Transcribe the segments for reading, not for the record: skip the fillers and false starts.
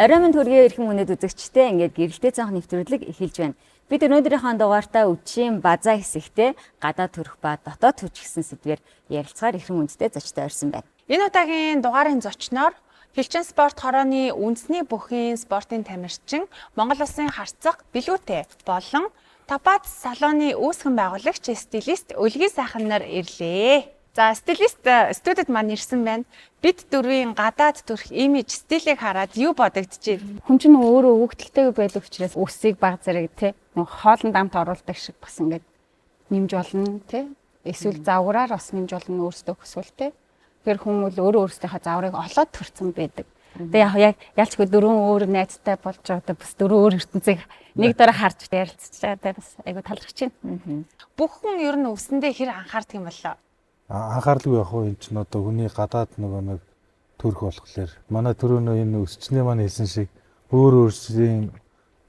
Оройн төргийн эрхэм үнэт үзэгчтэй ингээд гэрэлтэй цонх нэвтрүүлэг эхэлж байна. Бид өнөөдрийнхөө дугаартаа үдшийн базаа хэсэгтээ гадаад төрх ба дотоод төрч гэсэн сэдвээр ярилцгаар эрхэм үндэтэй зочтой орсон байна. Энэ удаагийн дугаарын зочноор Хилчин спорт хорооны үндэсний бүхийн спортын тамирчин, Монгол Улсын харцаг Билүүтэй болон Топаз салооны үүсгэн байгуулагч стилист Өлгий сайхан нар ирлээ. За стилист студид маань ирсэн байна. Бид дөрвийн гадаад төрх имиж стилийг хараад юу бодогдчихэ? Хүн чинь өөрөө өгдөлтэй байдаг учраас өсийг баг зэрэг тий нэг хоолнд амт оруулдаг шиг бас ингээд нэмж болно тий. Эсвэл завгараар бас нэмж болно өөрсдөө хүсвэл тий. Тэр хүмүүс өөрөө өөрсдийнхээ заврыг олоод төрсөн байдаг. Тэгээ яг ялчгүй дөрвөн өөр найзтай болж байгаа бас дөрвөн өөр ертөнцийг нэг дараа харж ярилцчихлаа бас айгу талархаж байна. Бүх хүн ер нь өвсөндөө хэр анхаардаг юм болоо? Анхааралгүй яг хөө энэ ч одоо хүний гадаад нэг төрх болохоор манай төрөнөө энэ өсчнээ маань хэлсэн шиг өөрсдийн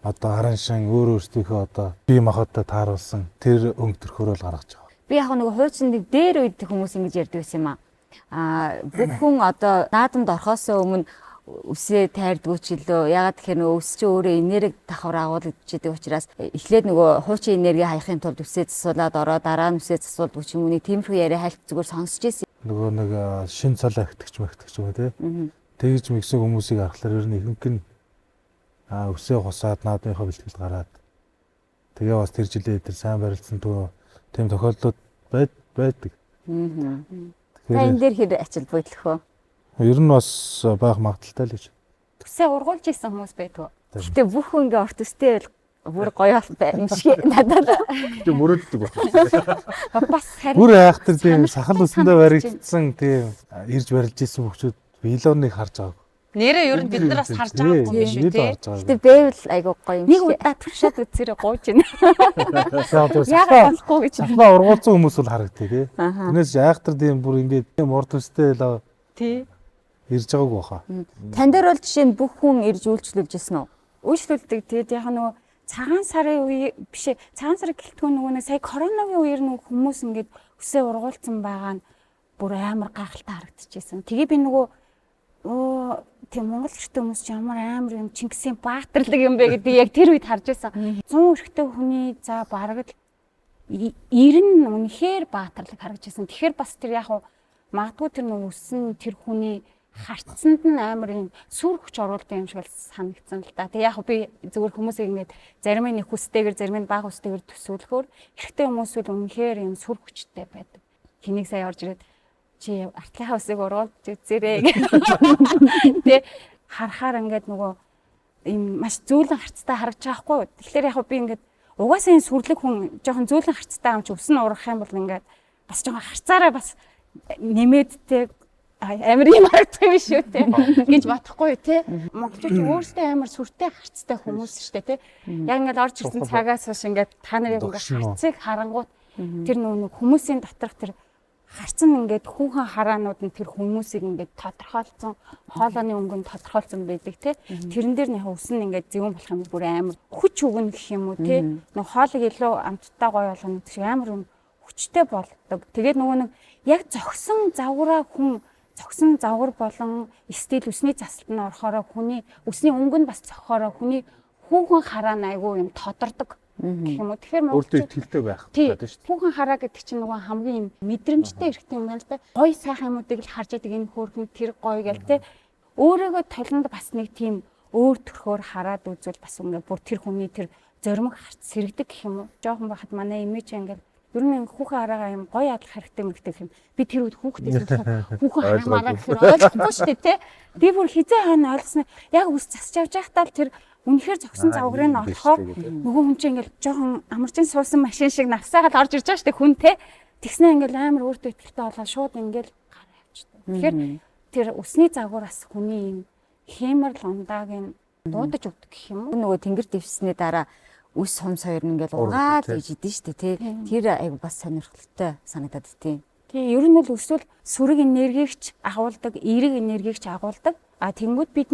одоо харан шин өөрсдийнхөө одоо бие махбодтой тааруулсан тэр өнгө төрхөөр л гаргаж байгаа. Би яг нэг хуучин дээр үед хүмүүс ингэж ярьдаг байсан юм аа. Бүх хүн одоо наадамд орохоос өмнө үсээ тайрдгүй ч илүү. Ягаад гэхээр нөгөө үс чи өөрөө энерги давхар агуулдаг учраас эхлээд нөгөө хуучин энерги хаяхын тулд үсээ засуулаад ороо дараа нь үсээ засуулдаг ч юм уу нэг тиймэрхүү яриа хальт зүгээр сонсч ирсэн. Нөгөө нэг шин цалаа ихтгэж байгаа тий. Тэгж мэгсэн хүмүүсийг харахаар ер нь ихэнх нь үсээ хусаад наадмынхаа бэлтгэл гараад тэгээ бас тэр жилээ тэр сайн барилдсан тийм тохиолдлууд байдаг. Тэгэхээр энэ дээр хэр ачаал буйдлах вэ? Ер нь бас байх магадaltaй л гэж. Төсөө ургуулж исэн хүмүүс байдгүй. Гэтэ бүх хүн ингээ орт төстэй бүр гоё юм шиг надад. Тэг мөрөөддөг байна. Бас харин бүр айхтар тийм сахал үсэндээ баригдсан тийм ирж барилж исэн хүмүүсүүд вилоныг харж байгаа. Нэрээ ер нь бид нар бас харж байгаа юм биш үү тий. Гэтэ байвал айгуу гоё юм шиг. Нэг удаа туршаад үзээрэй гооч байна. Яг болохгүй гэж. Сахалаа ургуулсан хүмүүс бол харагдтыг тий. Тэрнээс айхтар тийм бүр ингээд тийм урд төстэй л тий. Ирж байгаагүй баха. Тан дээр бол жишээ нь бүх хүн ирж үйлчлүүлж ирсэн үү? Үйлчлүүлдэг. Тэгээд яг нөгөө цагаан сарын үе биш цагаан сарын гэлтгөө нөгөө нэг сая коронавигийн үеэр нөгөө хүмүүс ингээд өсөө ургуулсан байгаа нь бүр амар гайхалтай харагдчихсэн. Тэгээ би нөгөө тийм монгол эрхтэй хүмүүс ч ямар амар юм Чингисийн баатарлаг юм бэ гэдэг яг тэр үед харж байсан. 100 эрхтэй хүний за бараг л 90 үнэхээр баатарлаг харагдчихсан. Тэгэхээр бас тэр яг магадгүй тэр нөгөө өссөн тэр хүний харцсанд нь амар юм сүр хүч оруулдаг юм шиг санагдсан л да. Тэг яг би зөвхөн хүмүүсийг ингээд зарим нь их хүстэйгээр зарим нь бага хүстэйгээр төсөөлөхөөр эрэгтэй хүмүүс бол үнэхээр юм сүр хүчтэй байдаг. Хэнийг сая орж ирээд чи артлынхаа усыг ургуулж үзээрэй гэх. Тэ харахаар ингээд нөгөө юм маш зөөлөн харцтай харагдаж байгаа хгүй. Тэгэхээр яг би ингээд угаасаа энэ сүрлэг хүн жоохон зөөлөн харцтай юм чи өснө урах юм бол ингээд бас жоохон харцаараа бас нэмэдтэй амар юм харагддаг биш үү те гэж бодохгүй те. Монголчууд өөрсдөө амар сүртэй харцтай хүмүүс шүү дээ те. Яг ингээд орж ирсэн цагаас хойш ингээд та нарыг ингээд харцыг харангуут тэр нүүн хүмүүсийн доторх тэр харцсан ингээд хүүхэн хараанууд нь тэр хүмүүсийг ингээд тодорхойлцсон хоолойны өнгөнд тодорхойлцсон байдаг те. Тэрэн дээр нэг өснө ингээд зөвөн болох юм бүр амар хүч өгнө гэх юм уу те. Нэг хоолыг илүү амттай гоё болгоно гэх амар юм хүчтэй болдог. Тэгээд нөгөө нэг яг зогсон завгар болон стил өсний засалт нь орохороо хүний өсний өнгө нь бас цохороо хүний хүүхэн хараа айгүй юм тодордог гэх юм уу. Тэгэхээр өөртөө итгэлтэй байх гэдэг шүү дээ. Хүүхэн хараа гэдэг чинь нөгөө хамгийн юм мэдрэмжтэй эрхтэй юм байна л да. Гоё сайхан юмуудыг л харж яадаг энэ хөөрхөн тэр гоё гэл те. Өөрөөгөө толонд бас нэг тийм өөр төрхөөр хараад үзвэл бас өмнө бүр тэр хүний тэр зоримог харц сэрэгдэг гэх юм уу. Жохон байхад манай имиж ингээл ер нь хүүхэн хараагаа юм гоё ядлах хэрэгтэй мэгтэй юм. Би тэр үед хүүхдээс хүүхэн хараа гэхээр ойлгохгүй шүү дээ те. Би бүр хизээ хань ойлгосноо яг үс засч явж байхдаа л тэр үнэхээр зогсон завгрыг нь олохоор нөгөө хүн чинь ингээл жоохон амарчин суусан машин шиг навсаагаад орж ирж байгаа шүү дээ хүн те. Тэгснэ ингээл амар өөртөө ихтэй болоод шууд ингээл гараа явчихдаг. Тэгэхээр тэр өсний завгуураас хүний юм хэмэр лундааг нь дуудаж өгдөг гэх юм уу. Нөгөө тэнгэр дэвснээ дараа үс сум сойр нь ингээл ургаад гэж идэв шүү дээ тий. Тэр айгу бас сонирхолтой санагдаад тий. Тэгээ ер нь бол өсвөл сүрэг энергигч агуулдаг, эерэг энергигч агуулдаг. Тэнгүүд бид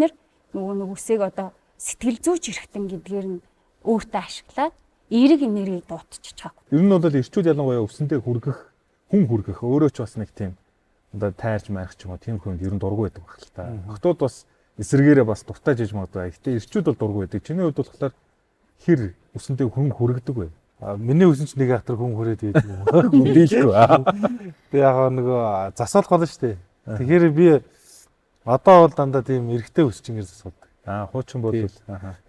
нөгөө үсийг одоо сэтгэл зүйч эрхтэн гэдгээр нь өөртөө ашиглаад эерэг энергийг дуутчих чааг. Ер нь бол эрчүүд ялангуяа өсөндөө хүн хүргэх өөрөө ч бас нэг тийм одоо тайрч марих ч юм уу тийм хүнд ер нь дургүй байдаг баг л та. Хотууд бас эсрэгээрээ бас дуртаж иж магадгүй. Гэтэ ирчүүд бол дургүй байдаг. Чиний хувьд болохоор хэр үсэндээ хүн хүрэгдэг вэ? Миний үсэн ч нэг ахтар хүн хүрээд байдаг юм. Дийлгүй. Би яг нөгөө засуулах болно шүү дээ. Тэгэхээр би одоо бол дандаа тийм эргэтэй өсчингээр засуулдаг. Хуучин бол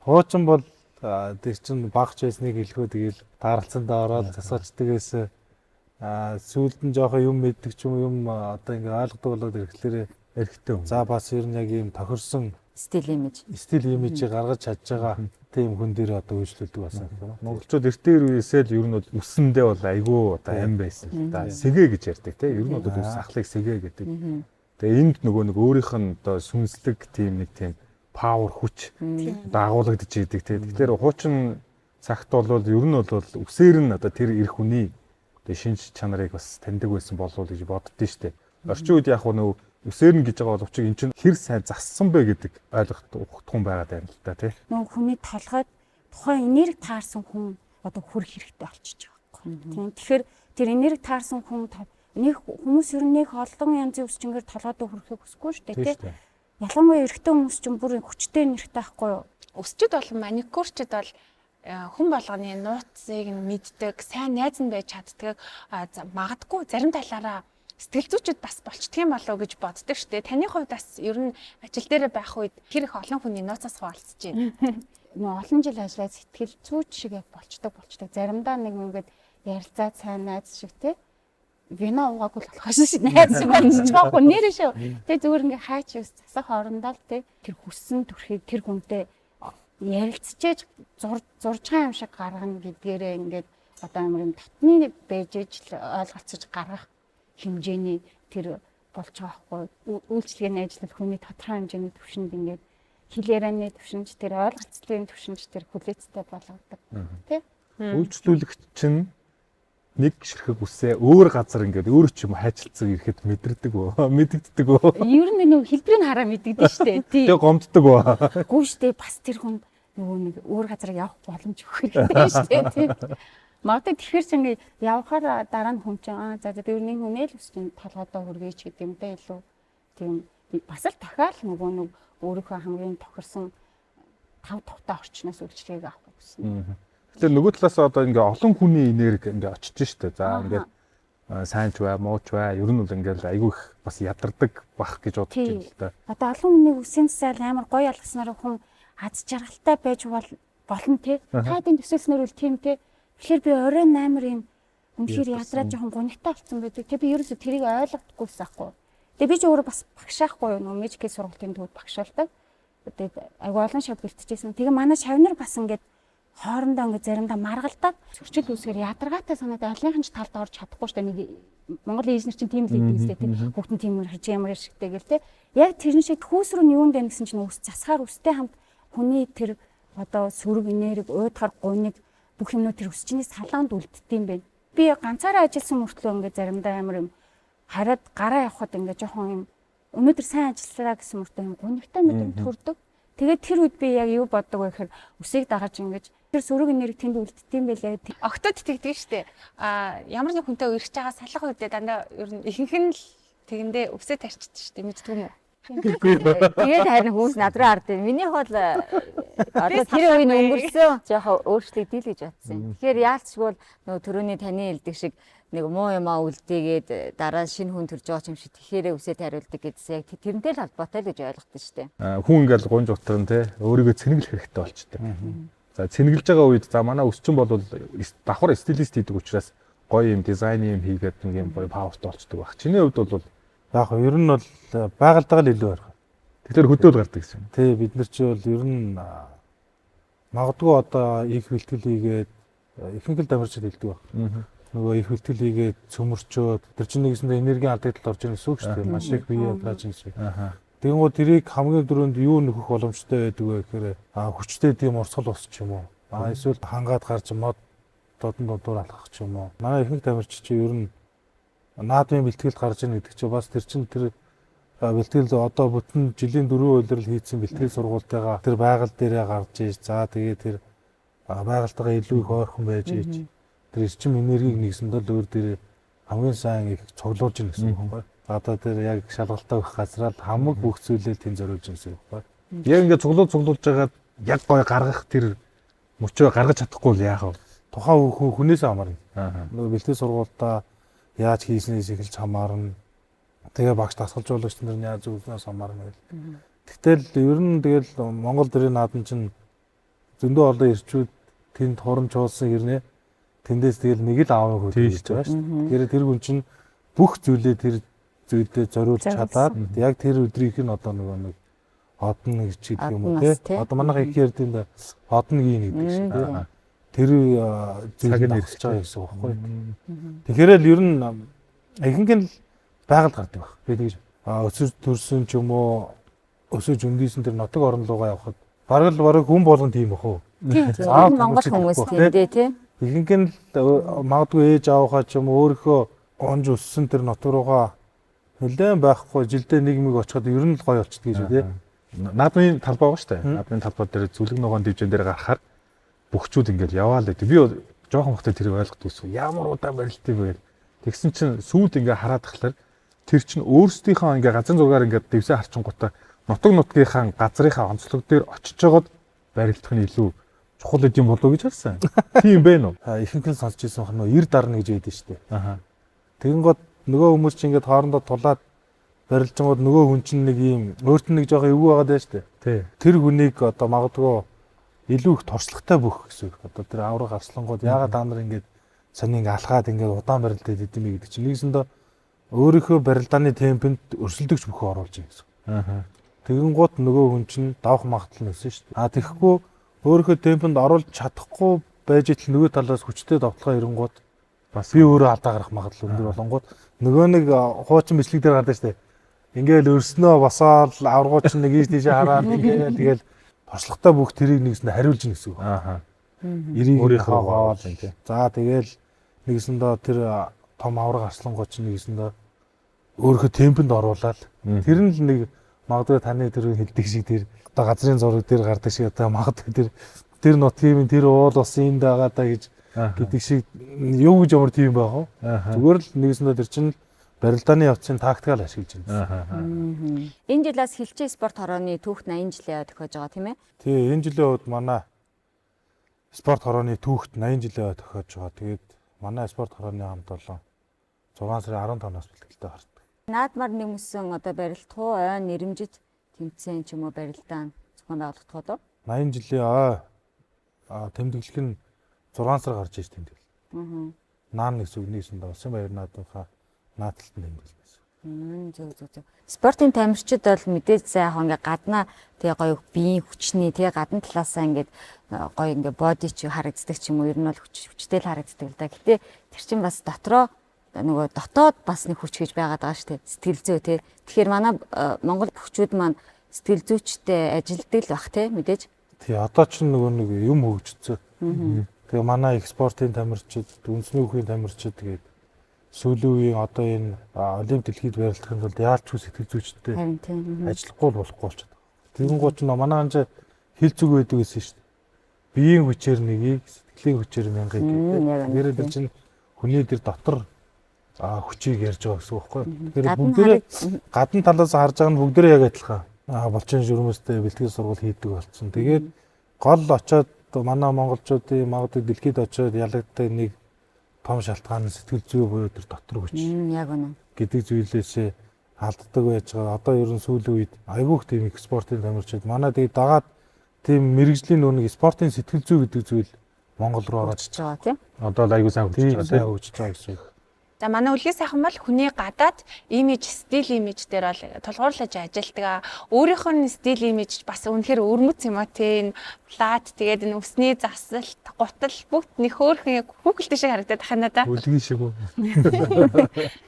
Хуучин бол тэр чин багч байсныг хэлэхөө тэгэл тааралцсандаа ороод засуулчдаг гэсэн сүүлд нь жоохон юм мэддэг ч юм одоо ингээ ойлгодог болоод ирэхлээр эргэтэй хүн. за бас ер нь яг ийм тохирсон стил имиж. стил имижийг гаргаж чадж байгаа тийм хүн дээр одоо үйлчлүүлдэг бас. Монголчууд эртээр үеэсээ л ер нь бол үсэндээ бол айгүй одоо ам байсан л да. Сэгэ гэж ярьдаг те. Ер нь бол үс ахлыг сэгэ гэдэг. Тэгээ энд нөгөө нэг өөрийнх нь одоо сүнслэг тийм нэг тийм павер хүч дагуулгадж идэг те. Тэгэхээр хуучин цагт бол ер нь бол үсээр нь одоо тэр эр хүний одоо шинж чанарыг бас таньдаг байсан болов уу гэж боддөө штэ. Орчин үед яг нөгөө үсээр нь гэж байгаа боловч эн чинь хэр сайн зассан бэ гэдэг ойлголт ухтхан байгаад байна л да тий. Нөгөө хүний толгойд тухайн энерги таарсан хүн одоо хүрх хэрэгтэй болчихж байгаа байхгүй. Тийм. Тэгэхээр тэр энерги таарсан хүн нэг хүмүүс ер нь нэг олон янзын өсчингээр толгойд хүрэхийг хүсэхгүй шүү дээ тий. Ялангуяа эрэгтэй хүмүүс ч бүр хүчтэй нэрхтэй байхгүй юу? Өсчд бол маникюрчд бол хүн болгоны нууцыг нь мэддэг, сайн найз нь байж чаддаг. Магадгүй зарим талаараа сэтгэл зүйчд бас болчдгийм болов гэж боддог штэ. Таны хувьд бас ер нь ажил дээр байх үед хэр их олон хүний нууцаас хуваалцж байна. Нөө олон жил ажиллаад сэтгэл зүйч шиг яг болчдог. Заримдаа нэг ингээд ярилцаад сайн найз шиг те вино уугаагүй л болохоос шиг найз шиг болчихгоо нэр шүү. Тэ зүгээр ингээд хаач ус засах орондоо л те тэр хүссэн төрхийг тэр хүнтэй ярилцчээж зурж байгаа юм шиг гаргана гэдгээрээ ингээд одоо амар юм татны байж ижил ойлголцож гаргах хэмжээний тэр болж байгаа байхгүй үйлчлэгээний ажиллах хүний тодорхой хэмжээний төвшөнд ингээд хилээраны төвшинч тэр ойлголцлын төвшинч тэр хүлээцтэй болгодог тий Үйлчлүүлэгч чинь нэг ширхэг үсээ өөр газар ингээд өөрөө ч юм хайчилцаг ирэхэд мэдэрдэг үү мэддэгдэг үү ер нь нөгөө хэлбэрийг хараа мэддэгдэн штэ тий тэгээ гомддог үү гүү штэ бас тэр хүн нөгөө нэг өөр газар явах боломж өгөх хэрэгтэй штэ тий магадгүй тэгэхээр ч ингээд явхаар дараа нь хүн чинь за тэр нэг хүнээ л өсч толгойдоо хүргээч гэдэг юм да илүү тийм бас л дахиад нөгөө нэг өөрийнхөө хамгийн тохирсон тав тухтай орчноос үйлчлэгийг авах гэсэн. Тэгэхээр нөгөө талаас одоо ингээ олон хүний энерги ингээ очиж штэ за ингээ сайн ч бай муу ч бай ер нь бол ингээл айгүй их бас ядардаг бах гэж бодож байна л да. Одоо олон хүний үсийн засал амар гоё алгаснаар хүн аз жаргалтай байж болно те. Тайдын төсөлснөр үл тийм те. Тэгэхээр би оройн амар юм үнэхээр ядраа жоохон гонигтай болсон байдаг. Тэг би ерөөсө тэрийг ойлгохдаггүйсэн ахгүй. Тэг би ч өөрөө бас багшаахгүй нөгөө межикийн сургалтын төвд багшаалдаг. Тэг айгүй олон шав бэлтжижсэн. Тэгээ манай шавнар бас ингээд хоорондоо ингээд заримдаа маргалдаад зөрчил үүсгээр ядаргаатай санаад алийнхын ч талд орж чадахгүй штэ нэг Монгол инженер чинь тийм л идэв үстэй тийм хүүхдэн тийм хэмээр шигтэй гэл те. Яг тэрэн шиг хүүс рүү юунд байна гэсэн чинь ус засахаар үстэй хамт хүний тэр одоо сөрөг энерги уйдахар гуниг бүх юмнууд тэр өсчний салаанд үлддэм байх. Би ганцаараа ажилласан мөртлөө ингээд заримдаа амар юм хараад гараа явхад ингээд жоохон юм өнөөдөр сайн ажилласараа гэсэн мөртөө юм гунигтай мэдрэмж төрдөг. Тэгээд тэр үед би яг юу боддог вэ гэхээр үсийг дагаж ингэж тэр сөрөг энерги тэнд үлддэм байлээ. Октод тэгдэг штэ. Ямар нэг хүнтэй үргэж байгаа салах үедээ дандаа ер нь ихэнх нь л тэгэндээ өвсөө тарчдаг штэ мэддэг юм уу? Тэгээд харин хүмүүс надраа ардыг. Минийх бол одоо тэр үеийн өнгөрсөн жоохон өөрчлөгдөл гэж бодсон. Тэгэхээр яалтчгүй бол нөгөө төрөний таны хэлдэг шиг нэг муу юмаа үлдээгээд дараа шинэ хүн төрж байгаа юм шиг тэгэхээр үсээ тариулдаг гэдсэн яг тэрнтэй л холбоотой л гэж ойлгосон шүү дээ. Хүн ингээл гунж утган те өөрийгөө цэнэглэх хэрэгтэй болчтой. За цэнэглэж байгаа үед за манай өсчин бол давхар стилист хийдэг учраас гоё юм дизайн юм хийгээд нэг юм гоё паусд болчдөг баг. Чиний хувьд бол яг ер нь бол байгальтайгаа л илүү харах. тэгэхээр хөдөөл гардаг гэсэн. Тий бид нар чи бол ер нь магадгүй одоо их бэлтгэл хийгээд ихэнх л дамжиж хэлдэг баг. Нөгөө их бэлтгэл хийгээд цөмөрчөөд тэр чинь нэгсэндээ энергийн алдагдалд орж ирэх гэсэн үг шүү дээ. Маш их бие ядраж шиг. Тэгэнгүүт тэрийг хамгийн дөрөнд юу нөхөх боломжтой байдаг вэ гэхээр хүчтэй тийм урсгал ус ч юм уу. Эсвэл хангаад гарч мод додон додуур алхах ч юм уу. Манай ихэнх дамжиж чи ер нь наадмын бэлтгэлд гарч ийн гэдэг чи бас тэр чин тэр бэлтгэл одоо бүтэн жилийн 4 үйлрэл хийсэн бэлтгэл сургуультайгаа тэр байгаль дээрээ гарч иж за тэгээ тэр байгальтайгаа илүү их ойрхон байж иж тэр эрчим энергийг нэгсэндээ л өөр дээр хамгийн сайн их цуглуулж ийн гэсэн үг байхгүй. Одоо тэр яг шалгалтаа өгөх газраа хамаг бүх зүйлээ тэнд зориулж ийн гэсэн үг байхгүй. Яг ингээд цуглуулж байгаа яг гоё гаргах тэр мөчөө гаргаж чадахгүй л яах вэ? Тухайн хүнээс хамаарна. Аа. Бэлтгэл сургуультай яаж хийснээс эхэлж хамаарна. Тэгээ багш дасгалжуулагч нар нь яаж зөвлөнөөс хамаарна гэл. Тэгтэл ер нь тэгэл Монгол дэрийн наадам чинь зөндөө олон ирчүүд тэнд хурамч уулсан хэрнээ тэндээс тэгэл нэг л аавын хөл хийж байгаа шүү дээ. Тэгэхээр тэр хүн чинь бүх зүйлээ тэр зүйлдээ зориулж чадаад яг тэр өдрийнх нь одоо нэг одно гэж хэлэх юм уу те. Одоо манайх их ярьд юм да одно гийн гэдэг шиг те. Тэр зүйлийг нэрсэж байгаа гэсэн үг байхгүй. Тэгэхээр л ер нь ихэнх нь байгаль гардаг баг. Би тэгж өсөж төрсөн ч юм уу өсөж өндийсэн тэр нутаг орн руугаа явхад бараг хүн болгон тийм бах уу. За Монгол хүмүүс тийм дээ тий. Ихэнх нь магадгүй ээж аавхаа ч юм уу өөрийнхөө онж өссөн тэр нутаг руугаа нэлээд байхгүй жилдээ нэг мэг очиход ер нь л гоё болчихд гэж үү тий. Наадмын талбай байгаа шүү дээ. Наадмын талбай дээр зүлэг ногоон дивжин дээр гарахаар бөхчүүд ингээд яваал гэдэг. Би жоохон хөхтэй тэрийг ойлгохгүй байсан. Ямар удаан барилтыг вэ гэдэг. Тэгсэн чинь сүүлд ингээд хараад тахлаар тэр чинь өөрсдийнхөө ингээд газар зургаар ингээд дэвсээ харчингуудаа нутгийнхаа газрынхаа онцлог дээр очиж жагаад барилдах нь илүү чухал гэдэм болов уу гэж харсан. Тийм бэ нөө. Ихэнх нь сонсч ирсэн хань нөө 90 дарна гэж байдаг шүү дээ. Аха. Тэгэн гот нөгөө хүмүүс чинь ингээд хоорондоо тулаад барилжангууд нөгөө хүн чинь нэг юм өөрт нь нэг жоохон эвгүй байгаа даа шүү дээ. Тий. Тэр хүнийг одоо магадгүй илүү их туршлагатай бүх гэсэн үг. Одоо тэр авраг арслангууд яагаад та нар ингээд сонин ингээд алхаад ингээд удаан барилдаад идэм бэ гэдэг чинь нэгсэндээ өөрийнхөө барилдааны темпэнд өрсөлдөгч бүхэн оруулж байгаа гэсэн. Аха. Тэгэн гут нөгөө хүн чинь давах магадлал нь өссөн шүү дээ. Тэгэхгүй өөрийнхөө темпэнд оруулж чадахгүй байж итл нөгөө талаас хүчтэй давталгаа ирэнгууд бас би өөрөө алдаа гарах магадлал өндөр болонгууд нөгөө нэг хуучин бичлэг дээр гардаг шүү дээ. Ингээл өрснөө босоод аврагууч нэг ийш тийш хараад ингээл тэгэл туршлагатай бүх тэрийг нэгсэндээ хариулж ийн гэсэн үг. Аха. Өөрийнхөө гоол тий. За тэгэл нэгсэндээ тэр том авраг арслангууч нэгсэндээ өөрийнхөө темпэнд оруулаад тэр нь л нэг магадгүй таны тэр хэлдэг шиг тэр одоо газрын зураг дээр гардаг шиг одоо магадгүй тэр нутгийн тэр уул ус энд байгаа даа гэж гэдэг шиг юу гэж ямар тийм байх вэ? Зүгээр л нэгсэндээ тэр чинь барилдааны явцын тактикал ашиглаж байна. Энэ жилээс хилчээ спорт хорооны түүх 80 жилээ тохиож байгаа тийм ээ. Тий, энэ жилийн үед манай спорт хорооны түүхт 80 жилээ тохиож байгаа. Тэгээд манай спорт хорооны хамт болон 6 сарын 15-наас бэлтгэлтэй гардаг. Наадмаар нэмсэн одоо барилдах ой нэрэмжит тэмцээн ч юм уу барилдаан зохион байгуулагдах уу? 80 жилийн ой тэмдэглэх нь 6 сар гарч ирж тэмдэглэл. Наан нэг сүгнийсэн дэ Улсын баяр наадмынхаа наадталт тэмдэглэл. Зөв. Спортын тамирчид бол мэдээж яг ингээ гаднаа тэгээ гоё биеийн хүчний тэгээ гадна талаасаа ингээд гоё ингээ боди ч харагддаг ч юм уу ер нь бол хүчтэй л харагддаг л да. Гэтэ тэр чинь бас дотроо нөгөө дотоод бас нэг хүч гэж байгаад байгаа шүү дээ. Сэтгэл зүй тий. Тэгэхээр манай Монгол бөхчүүд маань сэтгэл зүйчтэй ажилддаг л бах тий мэдээж. Тий одоо ч нөгөө нэг юм хөгжсөн. Тэгээ манай их спортын тамирчид, үндэсний үеийн тамирчид тэгээд сүүлийн үеийн одоо энэ олимп дэлхийд барилдахын тулд яалч хүс сэтгэл зүйчтэй ажиллахгүй болохгүй болчиход байгаа. Тэгэнгუთ ч манай анжаа хил зүг байдаг гэсэн шүү дээ. Биеийн хүчээр нэгийг, сэтгэлийн хүчээр мянгыг гэдэг. Тэгэхээр тэр чинь хүний тэр дотор хүчийг ярьж байгаа гэсэн үг байхгүй юу? Тэгэхээр бүгдээрээ гадна талаас харж байгаа нь бүгдээрээ яг адилхан. Булчин журмөстэй бэлтгэл сургууль хийдэг болсон. Тэгээд гол очоод манай монголчуудын магадгүй дэлхийд очоод ялагддаг нэг том шалтгаан нь сэтгэл зүй буюу тэр дотор хүч. Яг үнэ. Гэдэг зүйлээсээ алддаг байж байгаа. Одоо ер нь сүүлийн үед айгүйх тийм их спортын тамирчид манай тэгээд дагаад тийм мэрэгжлийн нүг спортын сэтгэл зүй гэдэг зүйл Монгол руу орж байгаа тийм. Одоо л айгүй сайн хөгжиж байгаа тийм. Хөгжиж байгаа гэсэн үг. За манай үлгий сайхан бол хүний гадаад имиж, стил имиж дээр бол тулгуурлаж ажилтдаг. Өөрийнх нь стил имиж бас үнэхээр өрмөц юм а тийм. Флат тэгээд энэ өсний засалт, гутал бүгд нэг хөөрхөн хүүхэлтэй шиг харагдаад тахна да. Үлгий шиг үү.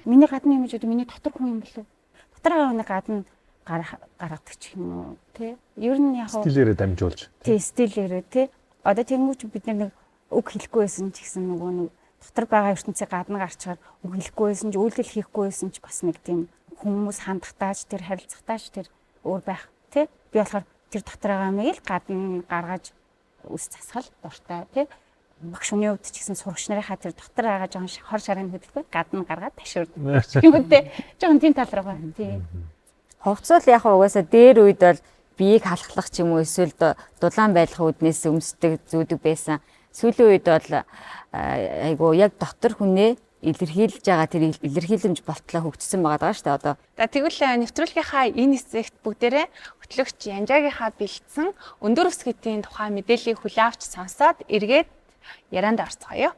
Миний гадны имижүүд миний дотор хүн юм болов. Дотор хавны гадна гаргадаг ч юм уу тий. Ер нь яг стилээрээ дамжуулж. Тий стилээрээ тий. Одоо тэнгуүч бид нэг үг хэлэхгүй байсан ч гэсэн нөгөө нэг дотор байгаа ертөнцийн гадна гарчаар үг хэлэхгүй байсан ч үйлдэл хийхгүй байсан ч бас нэг тийм хүмүүс хандахтааж тэр харилцахтааж тэр өөр байх тий. Би болохоор тэр дотор байгаа юмыг л гадна гаргаж үс засгал дуртай тий. Багш хүний хувьд ч гэсэн сурагч нарынхаа тэр дотор байгаа жоохон хор шарын хөдөлгөөн гадна гаргаад ташуурдаг. Тийм үү тий. Жоохон тийм тал руу байна тий. Хувцал яг угаасаа дээр үед бол биеийг халахлах ч юм уу эсвэл дулаан байлгах үүднээс өмсдөг зүүдэг байсан. Сүүлийн үед бол айгу яг дотор хүнээ илэрхийлж байгаа тэр илэрхийлэмж болтлоо хөгжсөн байгаа шүү дээ одоо. За тэгвэл нэвтрүүлгийнхаа энэ хэсэгт бүгдээрээ хөтлөгч Янжаагийнхаа бэлдсэн өндөр өсгөтийн тухай мэдээллийг хүлээн авч сонсоод эргээд ярианд орцгоё.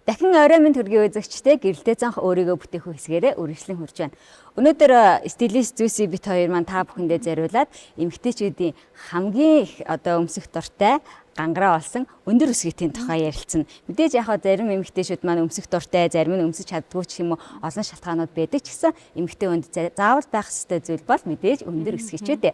Дахин орой минь төргийн үзэгчтэй гэрэлтэй занх өөрийгөө бүтээх хэсгээрээ үргэлжлэн хурж байна. Өнөөдөр стилист Зүйси бит хоёр маань та бүхэндээ зориулаад эмэгтэйчүүдийн хамгийн их одоо өмсөх дуртай гангараа олсон өндөр өсгөтийн тухай ярилцсан. Мэдээж яг зарим эмэгтэйчүүд маань өмсөх дуртай, зарим нь өмсөж чаддгүй ч юм уу олон шалтгаанууд байдаг ч гэсэн эмэгтэй хүнд заавал байх ёстой зүйл бол мэдээж өндөр өсгөчүүд.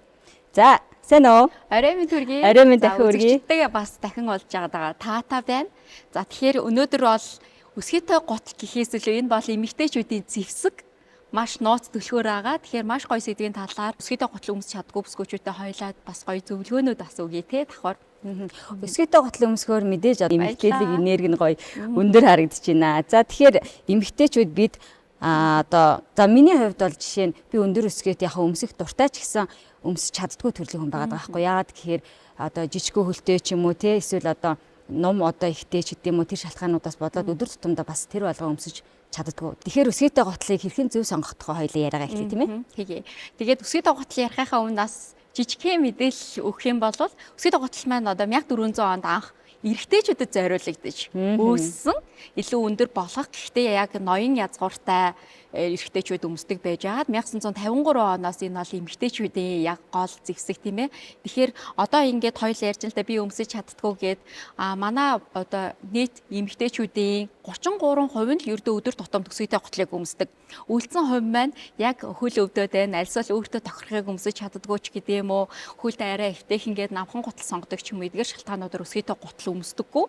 За, сайн уу? Орой минь төргий. Орой минь дахин үргэе. Үзэгчтэйгээ бас дахин олж байгаа таата байна. За тэгэхээр өнөөдөр бол өсгийтэй гутал гэхээс илүү энэ бол эмэгтэйчүүдийн зэвсэг маш нууц төлхөөр байгаа. Тэгэхээр маш гоё сэдвийн талаар өсгийтэй гутал өмсч чаддгүй бүсгүүчүүдэд хойлоод бас гоё зөвлөгөөнүүд бас өгье те давхар. Өсгийтэй гутал өмсгөөр мэдээж эмэгтэйлийн энерги нь гоё өндөр харагдаж байна. За тэгэхээр эмэгтэйчүүд бид одоо за миний хувьд бол жишээ нь би өндөр өсгөөт яг өмсөх дуртай ч гэсэн өмсөж чаддгүй төрлийн хүн байгаа байхгүй. Яагаад гэхээр одоо жижигхэн хөлтэй ч юм уу те эсвэл одоо ном одоо ихтэй ч гэдэм үү тэр шалтгаануудаас бодлоод өдөр тутамдаа бас тэр болгоо өмсөж чаддгүй. Тэгэхээр өсгийтэй гутлыг хэрхэн зөв сонгох тухай хоёлаа яриагаа эхлэв тийм ээ. Тэгээ. Тэгээд өсгийтэй гутал ярихынхаа өмнө бас жижигхэн мэдээлэл өгөх юм бол өсгийтэй гутал маань одоо 1400 онд анх эрэгтэйчүүдэд зориулагдаж үүссэн илүү өндөр болох. Гэхдээ яг ноён язгууртай эрэгтэйчүүд өмсдөг байж байгаад 1953 оноос энэ бол эмэгтэйчүүдийн яг гол зэвсэг тийм ээ. Тэгэхээр одоо ингээд хоёул ярьж л та би өмсөж чаддгүй гээд манай одоо нийт эмэгтэйчүүдийн 33% нь ердөө өдөр тутамд өсгийтэй гутлыг өмсдөг. Үлдсэн хувь маань яг хөл өвдөд байна. Альсвал өөртөө тохирохыг өмсөж чаддгүй ч гэдэг юм уу. Хөлд арай эвтэйхэн гээд намхан гутал сонгодог ч юм уу. Эдгээр шалтгаануудаар өсгийтэй гутал өмсдөггүй.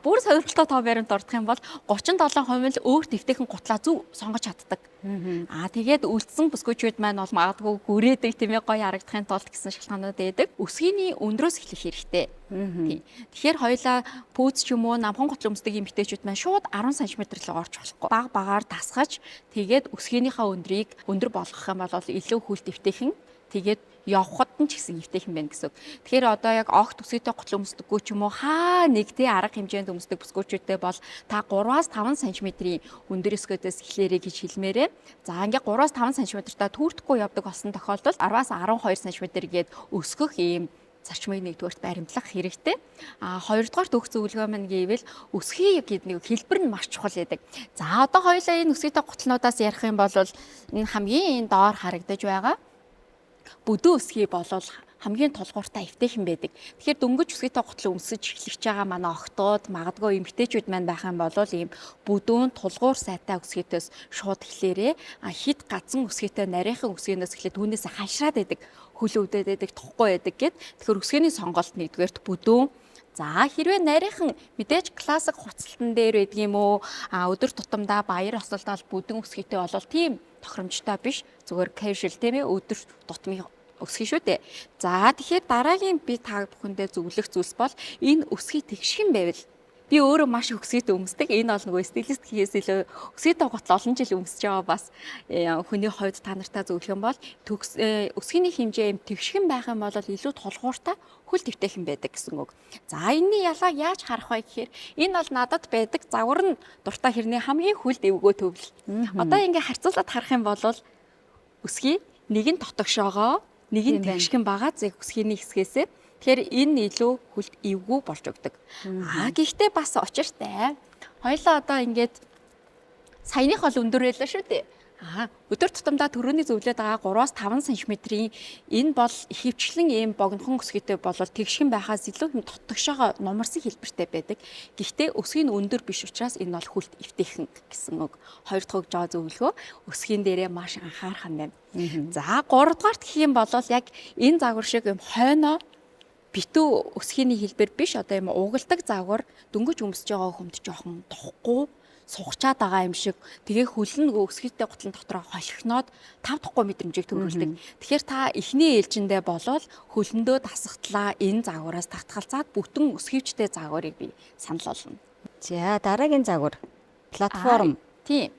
Бүр сонирхолтой тоо баримт ордох юм бол 37% нь өөрт эвтэйхэн гутлаа зөв сонгож чаддаг. Тэгээд үлдсэн бүсгүүчүүд маань бол магадгүй гүрээдэг тийм ээ гоё харагдахын тулд гэсэн шалтгаанууд байдаг. Өсгийний өндрөөс эхлэх хэрэгтэй. Тэгэхээр хоёлаа пүүз ч юм уу намхан гутал өмсдөг эмэгтэйчүүд маань шууд 10 см л орж болохгүй. Баг багаар дасгаж тэгээд өсгийнхаа өндрийг өндөр болгох юм бол илүү хүлт эвтэйхэн тэгээд явхад нь ч гэсэн эвтэйхэн байна гэсэн. Тэгэхээр одоо яг огт өсгийтэй гутал өмсдөггүй ч юм уу хаа нэг тий арга хэмжээнд өмсдөг бүсгүүчүүдтэй бол та 3-5 см-ийн өндөр өсгөөдөөс эхлээрэй гэж хэлмээрээ. За ингээ 3-5 см-та түүртэхгүй явдаг болсон тохиолдолд 10-аас 12 см гээд өсгөх ийм зарчмыг нэгдүгээрт баримтлах хэрэгтэй. Хоёрдугаарт өгөх зөвлөгөө маань гэвэл өсгий гэдэг нэг хэлбэр нь маш чухал байдаг. За одоо хоёулаа энэ өсгийтэй гуталнуудаас ярих юм бол энэ хамгийн доор харагдаж байгаа бүдүүн өсгий болол хамгийн тулгууртай эвтэйхэн байдаг. Тэгэхээр дөнгөж өсгийтэй гутал өмсөж эхлэж байгаа манай охтууд магадгүй эмэгтэйчүүд маань байх юм бол ийм бүдүүн тулгуур сайтай өсгийтэйс шууд эхлээрээ хит газан өсгийтэй нарийнхан өсгийнөөс эхлээд түүнээс хашраад байдаг. Хөл өвдөд байдаг, тухгүй байдаг гэд. Тэгэхээр өсгийний сонголт нэгдүгээрт бүдүүн. За хэрвээ нарийнхан мэдээж классик хуцалтан дээр байдаг юм уу? Өдөр тутамдаа баяр осолдол бүдүүн өсгийтэй болол тийм тохиромжтой биш. Зүгээр casual тийм ээ өдөр тутмын өсгий шүү дээ. За тэгэхээр дараагийн би та бүхэндээ зөвлөх зүйлс бол энэ өсгий тэгшхэн байвал би өөрөө маш өсгийтэй өмсдөг. Энэ бол нөгөө стилист хийхээс илүү өсгийтэй гутал олон жил өмсөж байгаа бас хүний хувьд та нартай зөвлөх юм бол өсгийний хэмжээ юм тэгшхэн байх юм бол илүү тулгууртай хөл твтэйхэн байдаг гэсэн үг. За энэний ялгааг яаж харах вэ гэхээр энэ бол надад байдаг загвар нь дуртай хэрний хамгийн хөл дэвгөө төвл. Одоо ингээ харьцуулаад харах юм бол өсгий нэг нь тотогшоогоо нэг нь тэгшхэн байгаа зэрэг өсгийний хэсгээсээ тэгэхээр энэ илүү хөлт эвгүй болж өгдөг. Гэхдээ бас учиртай. Хоёлаа одоо ингээд саяных бол өндөр байлаа шүү дээ. Өдөр тутамдаа төрөний зөвлөд байгаа 3-5 см-ийн энэ бол ихэвчлэн ийм богинохон өсгийтэй болол тэгшхэн байхаас илүү хэм тотогшоогоо нумарсан хэлбэртэй байдаг. Гэхдээ өсгийн өндөр биш учраас энэ бол хүлт эвтэйхэн гэсэн үг. Хоёр дахь жоо зөвлөгөө өсгийн дээрээ маш анхаарах юм байна. За 3 дугаарт гэх юм бол яг энэ загвар шиг юм хойноо битүү өсгийний хэлбэр биш одоо юм угалдаг загвар дөнгөж өмсөж байгаа хүмд жоохон тухгүй сугчаад байгаа юм шиг тэгээ хөлн нөгөө өсгийтэй гутлын дотроо холхиноод 5-6 мэдрэмжийг төрүүлдэг. Тэгэхээр та эхний ээлжиндээ болол хөлөндөө дасагтлаа энэ загвараас татгалзаад бүтэн өсгийчтэй загварыг би санал болгоно. За дараагийн загвар платформ. Тийм.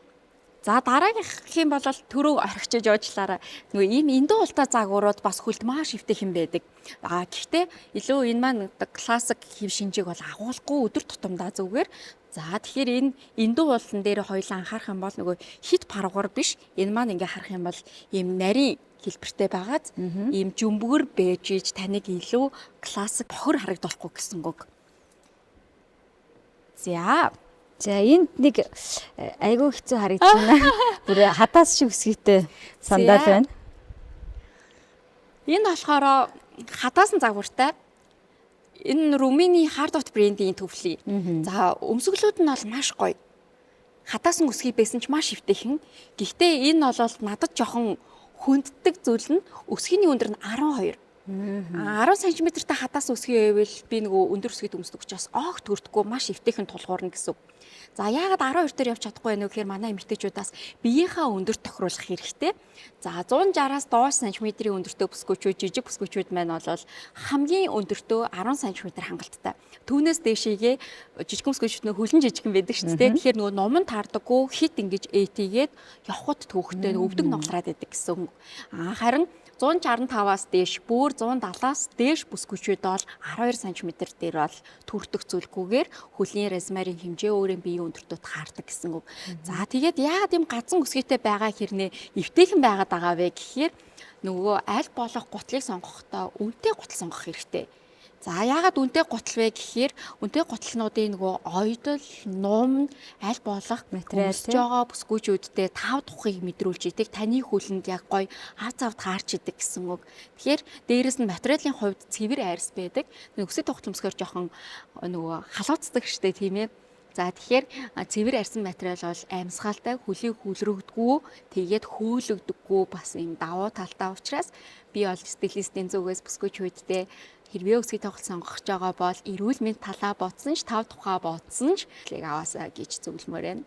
За дараагийнх юм бол төрөө орхичиж уучлаарай. Нөгөө ийм эндүү ултай загварууд бас хөлд маш өвтэй юм байдаг. Гэхдээ илүү энэ маань классик хэв шинжийг бол агуулахгүй өдөр тутамдаа зүгээр. За тэгэхээр энэ эндүү уулан дээр хоёулаа анхаарах юм бол нөгөө хит паргуур биш. Энэ маань ингээ харах юм бол ийм нарийн хэлбэртэй байгаад ийм жөмбөгөр бэж иж таныг илүү классик бохор харагдуулахгүй гэсэн үг. За энд нэг айгүй хэцүү харагдана. Бүр хадаас шиг өсгийтэй сандал байна. Энэ болохоор хадаасан загвартай. Энэ Румыны Hardot брендийн төвлөе. За өмсгөлүүд нь бол маш гоё. Хадаасан өсгий байсан ч маш өвтэйхэн. Гэхдээ энэ бол надад жоохон хүнддэг зүйл нь өсгийний өндөр нь 12. 10 см-тай хадаас өсгий байвал би нөгөө өндөр өсгийд өмсдөг учраас огт төрдөггүй маш өвтэйхэн тулгуурна гэсэн. За яагаад 12 дээр явж чадахгүй вэ гэхээр манай эмэгтэйчүүдээс биеийнхаа өндөр тохируулах хэрэгтэй. За 160-аас доош сантиметрийн өндөртөө бүсгүйчүүд, жижиг бүсгүйчүүд маань бол хамгийн өндөртөө 10 см хангалттай. Түүнээс дээшээгээ жижиг бүсгүйчүүд нөө хөлн жижигхэн байдаг шүү дээ. Тэгэхээр нөгөө ном нь таардаггүй хит ингэж ээтэйгээд явхад түүхтэй өвдөг ноглораад байдаг гэсэн. Харин 165-аас дээш бүр 170-аас дээш бүсгүйчүүд бол 12 см дээр бол төртөх зүйлгүйгээр хөлийн резмарийн хэмжээ өөрийн биеийн өндөртөө таардаг гэсэн үг. За тэгээд яагаад юм газан өсгийтэй байгаа хэрнээ эвтэйхэн байгаад байгаа вэ гэхээр нөгөө аль болох гутлыг сонгохдоо үнэтэй гутал сонгох хэрэгтэй. За яагаад үнэтэй гутал вэ гэхээр үнэтэй гуталнуудын нөгөө ойдол, нум, аль болох өмсөж байгаа бүсгүйчүүдтэй тав тухыг мэдрүүлж идэг. Таны хөлөнд яг гоё ав цав таарч идэг гэсэн үг. Тэгэхээр дээрэс нь материалын хувьд цэвэр айрс байдаг. Өсөд тогтол өмсгөр жоохон нөгөө халууцдаг штэ тийм ээ. За тэгэхээр цэвэр арьсан материал бол амьсгалтай, хөлийг хүлрэгдэггүй, тэгээд хөөлөгдөггүй бас юм давуу талтай учраас би бол стилистийн зүгээс бүсгүйчүүдтэй хэрвээ өсгий тоглолт сонгох гэж байгаа бол эрүүл мэнд талаа бодсон ч тав тухай бодсон ч тийг аваасаа гэж зөвлөмөр байна.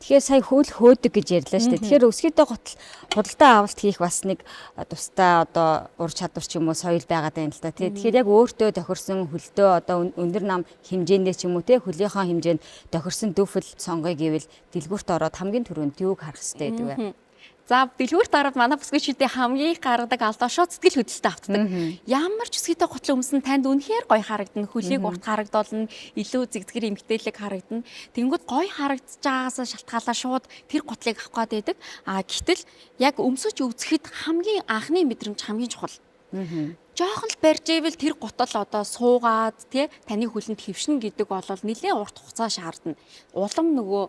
Тэгэхээр сая хөөдөг гэж ярьлаа шүү дээ. Тэгэхээр өсгийтэй худалдаа авалт хийх бас нэг тусдаа одоо ур чадвар ч юм уу соёл байгаад байна л да. Тэгэхээр яг өөртөө тохирсон хөлдөө одоо өндөр нам хэмжээндээ ч юм уу хөлийнхаа хэмжээнд тохирсон дүүфэл сонгоё гэвэл дэлгүүрт ороод хамгийн түрүүнд юуг харах хэрэгтэй гэдэг вэ? За дэлгүүрт ороод манай бүсгүйчүүдийн хамгийн гаргадаг алдаа шууд сэтгэл хөдлөлтөд автдаг. Ямар ч өсгийтэй гутал өмсөн танд үнэхээр гоё харагдана. Хөлийг урт харагдуулна, илүү зэгзгэр эмгтээлэг харагдана. Тэнгүүд гоё харагдаж байгаагаас шалтгаалаа шууд тэр гутлыг авах гээд байдаг. Гэтэл яг өмсөж үзэхэд хамгийн анхны мэдрэмж хамгийн чухал. Жоохон л барьж ивэл тэр гутал одоо суугаад таны хөлөнд хэвшин гэдэг бол нэлээд урт хугацаа шаардна. Улам нөгөө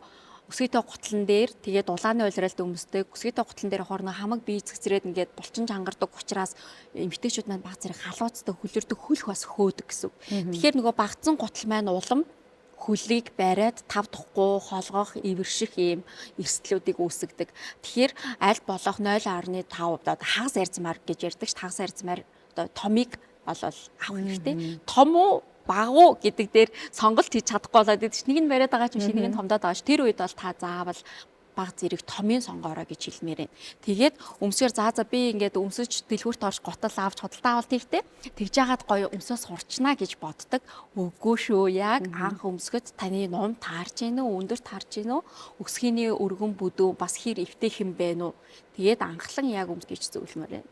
өсгийтэй гутлан дээр тэгээд улааны уйлралд өмсдөг өсгийтэй гутлан дээр хоорно хамаг бие зэгцрээд ингээд булчин чангардаг учраас эмэгтэйчүүд маань баг зэрэг халууцтай хөлөрдөг хөлх бас хөөдөг гэсэн. Тэгэхээр нөгөө багцсан гутал маань улам хөлийг бариад тав тухгүй холгох эвэрших ийм эрсдлүүдийг үүсгдэг. Тэгэхээр аль болох 0.5 одоо хагас арзмаар гэж ярьдаг ш хагас арзмаар одоо томыг олол авах хэрэгтэй. Том уу багуу гэдэг дээр сонголт хийж чадахгүй болоод идэв чинь нэг нь бариад байгаа ч биш нэг нь томдоод байгаа ш тэр үед бол та заавал баг зэрэг томын сонгоорой гэж хэлмээр байна. Тэгээд өмсөөр за би ингээд өмсөж дэлгүүрт орж гутал авч худалдаа авалт хийхдээ тэгж яагаад гоё өмсөө сурчнаа гэж боддог. Үгүй шүү. Яг анх өмсгөд таны ном таарч гин үү, өндөр таарч гин үү, өсгийний өргөн бүдүү бас хэр эвтэйхэн байна уу. Тэгээд анхлан яг өмсгийч зөвлөмөр байна.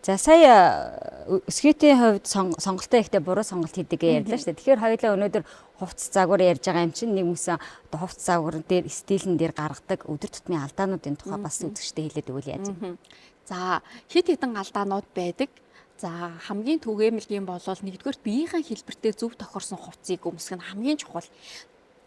За сая өсгийтэй хувьд сонголтоо ихтэй буруу сонголт хийдэг гэж ярьлаа шүү дээ. Тэгэхээр хоёулаа өнөөдөр хувцас загвар ярьж байгаа юм чинь нэг юмсан одоо хувцас загвар дээр стилэн дээр гаргадаг өдөр тутмын алдаануудын тухай бас үзэгчтэй хэлээд өгвөл яаж. За хэд хэдэн алдаанууд байдаг. За хамгийн түгээмэл юм бол нэгдүгээр биеийнхээ хэлбэртэй зөв тохирсон хувцсыг өмсөх нь хамгийн чухал.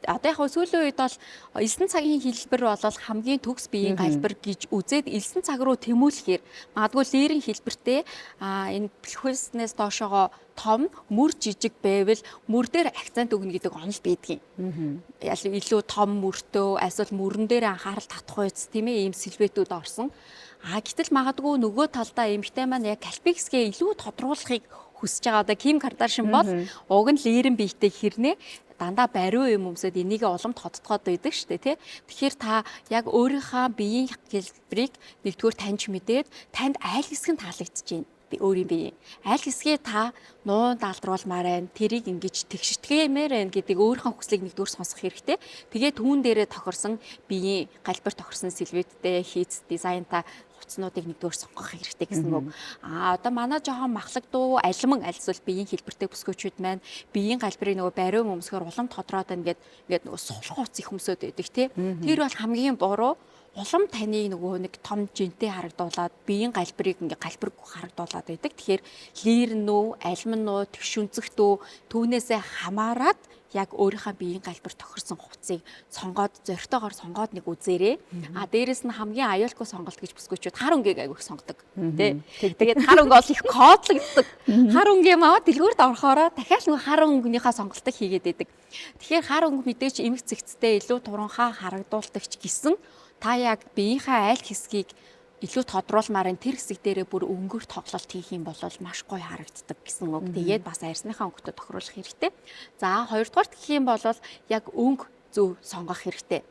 Одоо яг сүүлийн үед бол 9 цагийн хэлбэр бол хамгийн төгс биеийн галбар гэж үзээд 9 цаг руу тэмүүлэхээр магадгүй лирийн хэлбэртэй энэ плюснээс доошогоо том мөр жижиг байвал мөр дээр акцент өгнө гэдэг онол байдгийн. Илүү том мөртөө эсвэл мөрөн дээр анхаарал татах үйс тийм ээ ийм сэлбэтүүд орсон. Гэтэл магадгүй нөгөө талдаа эмэгтэй маань яг кальпексгээ илүү тодруулахыг хүсэж байгаа. Одоо Ким Кардашиан бол уг нь лирийн биетэй хэрнээ дандаа бариу юм өмсөд энийг улам тодтогоод байдаг шүү дээ тий. Тэгэхээр та яг өөрийнхөө биеийн хэлбэрийг нэгдүгээр таньж мэдээд танд айл хэсэг нь таалагдж байна. өөрийн бие. Аль хэсгээ та нуун даалдруулмаар байна. Тэрийг ингэж тэгштгээмээр байна гэдгийг өөрийнхөө хүслийг нэгдүгээр сонсох хэрэгтэй. Тэгээд түүн дээрээ тохирсон биеийн галбир тохирсон сэлбэттэй хийц дизайнтай хуцнуудыг нэгдүгээр сонгох хэрэгтэй гэсэн үг. Одоо манай жоохон махлагдуу алиман альсвал биеийн хэлбэртэй бүсгүүчүүд маань биеийн галбирыг нөгөө бариу өмсгөр улам тодроод байна ингээд нөгөө сулах хуц их өмсөд байдаг тий. Тэр бол хамгийн буруу. Улам таныг нөгөө нэг том жинтэй харагдуулаад биеийн галбирыг ингээ галбирг харагдуулаад байдаг. Тэгэхээр лирн үү, алимн үү, тэгшүнцэгт үү түүнээсээ хамаарат яг өөрийнхөө биеийн галбир тохирсон хувцсыг сонгоод зоригтойгоор сонгоод нэг үзээрэй. Дээрэс нь хамгийн аюулгүй сонголт гэж бүсгүүчүүд хар өнгийг аягүй их сонгодог. Тэ. Тэгээд хар өнгө бол их коодлогддог. Хар өнгийн маа дэлгүүрт орохороо дахиад нэг хар өнгөнийхөө сонголтыг хийгээд байдаг. Тэгэхээр хар өнгө мэдээч эмх цэгцтэй илүү туранхаа харагдуулдагч гэсэн та яг биеийнхээ аль хэсгийг илүү тодруулмаар энэ тэр хэсэг дээрээ бүр өнгөөр тоглолт хийх юм бол маш гоё харагддаг гэсэн үг. Тэгээд бас арьсныхаа өнгөтэй тохируулах хэрэгтэй. За хоёрдугаарт гэх юм бол яг өнгө зөв сонгох хэрэгтэй.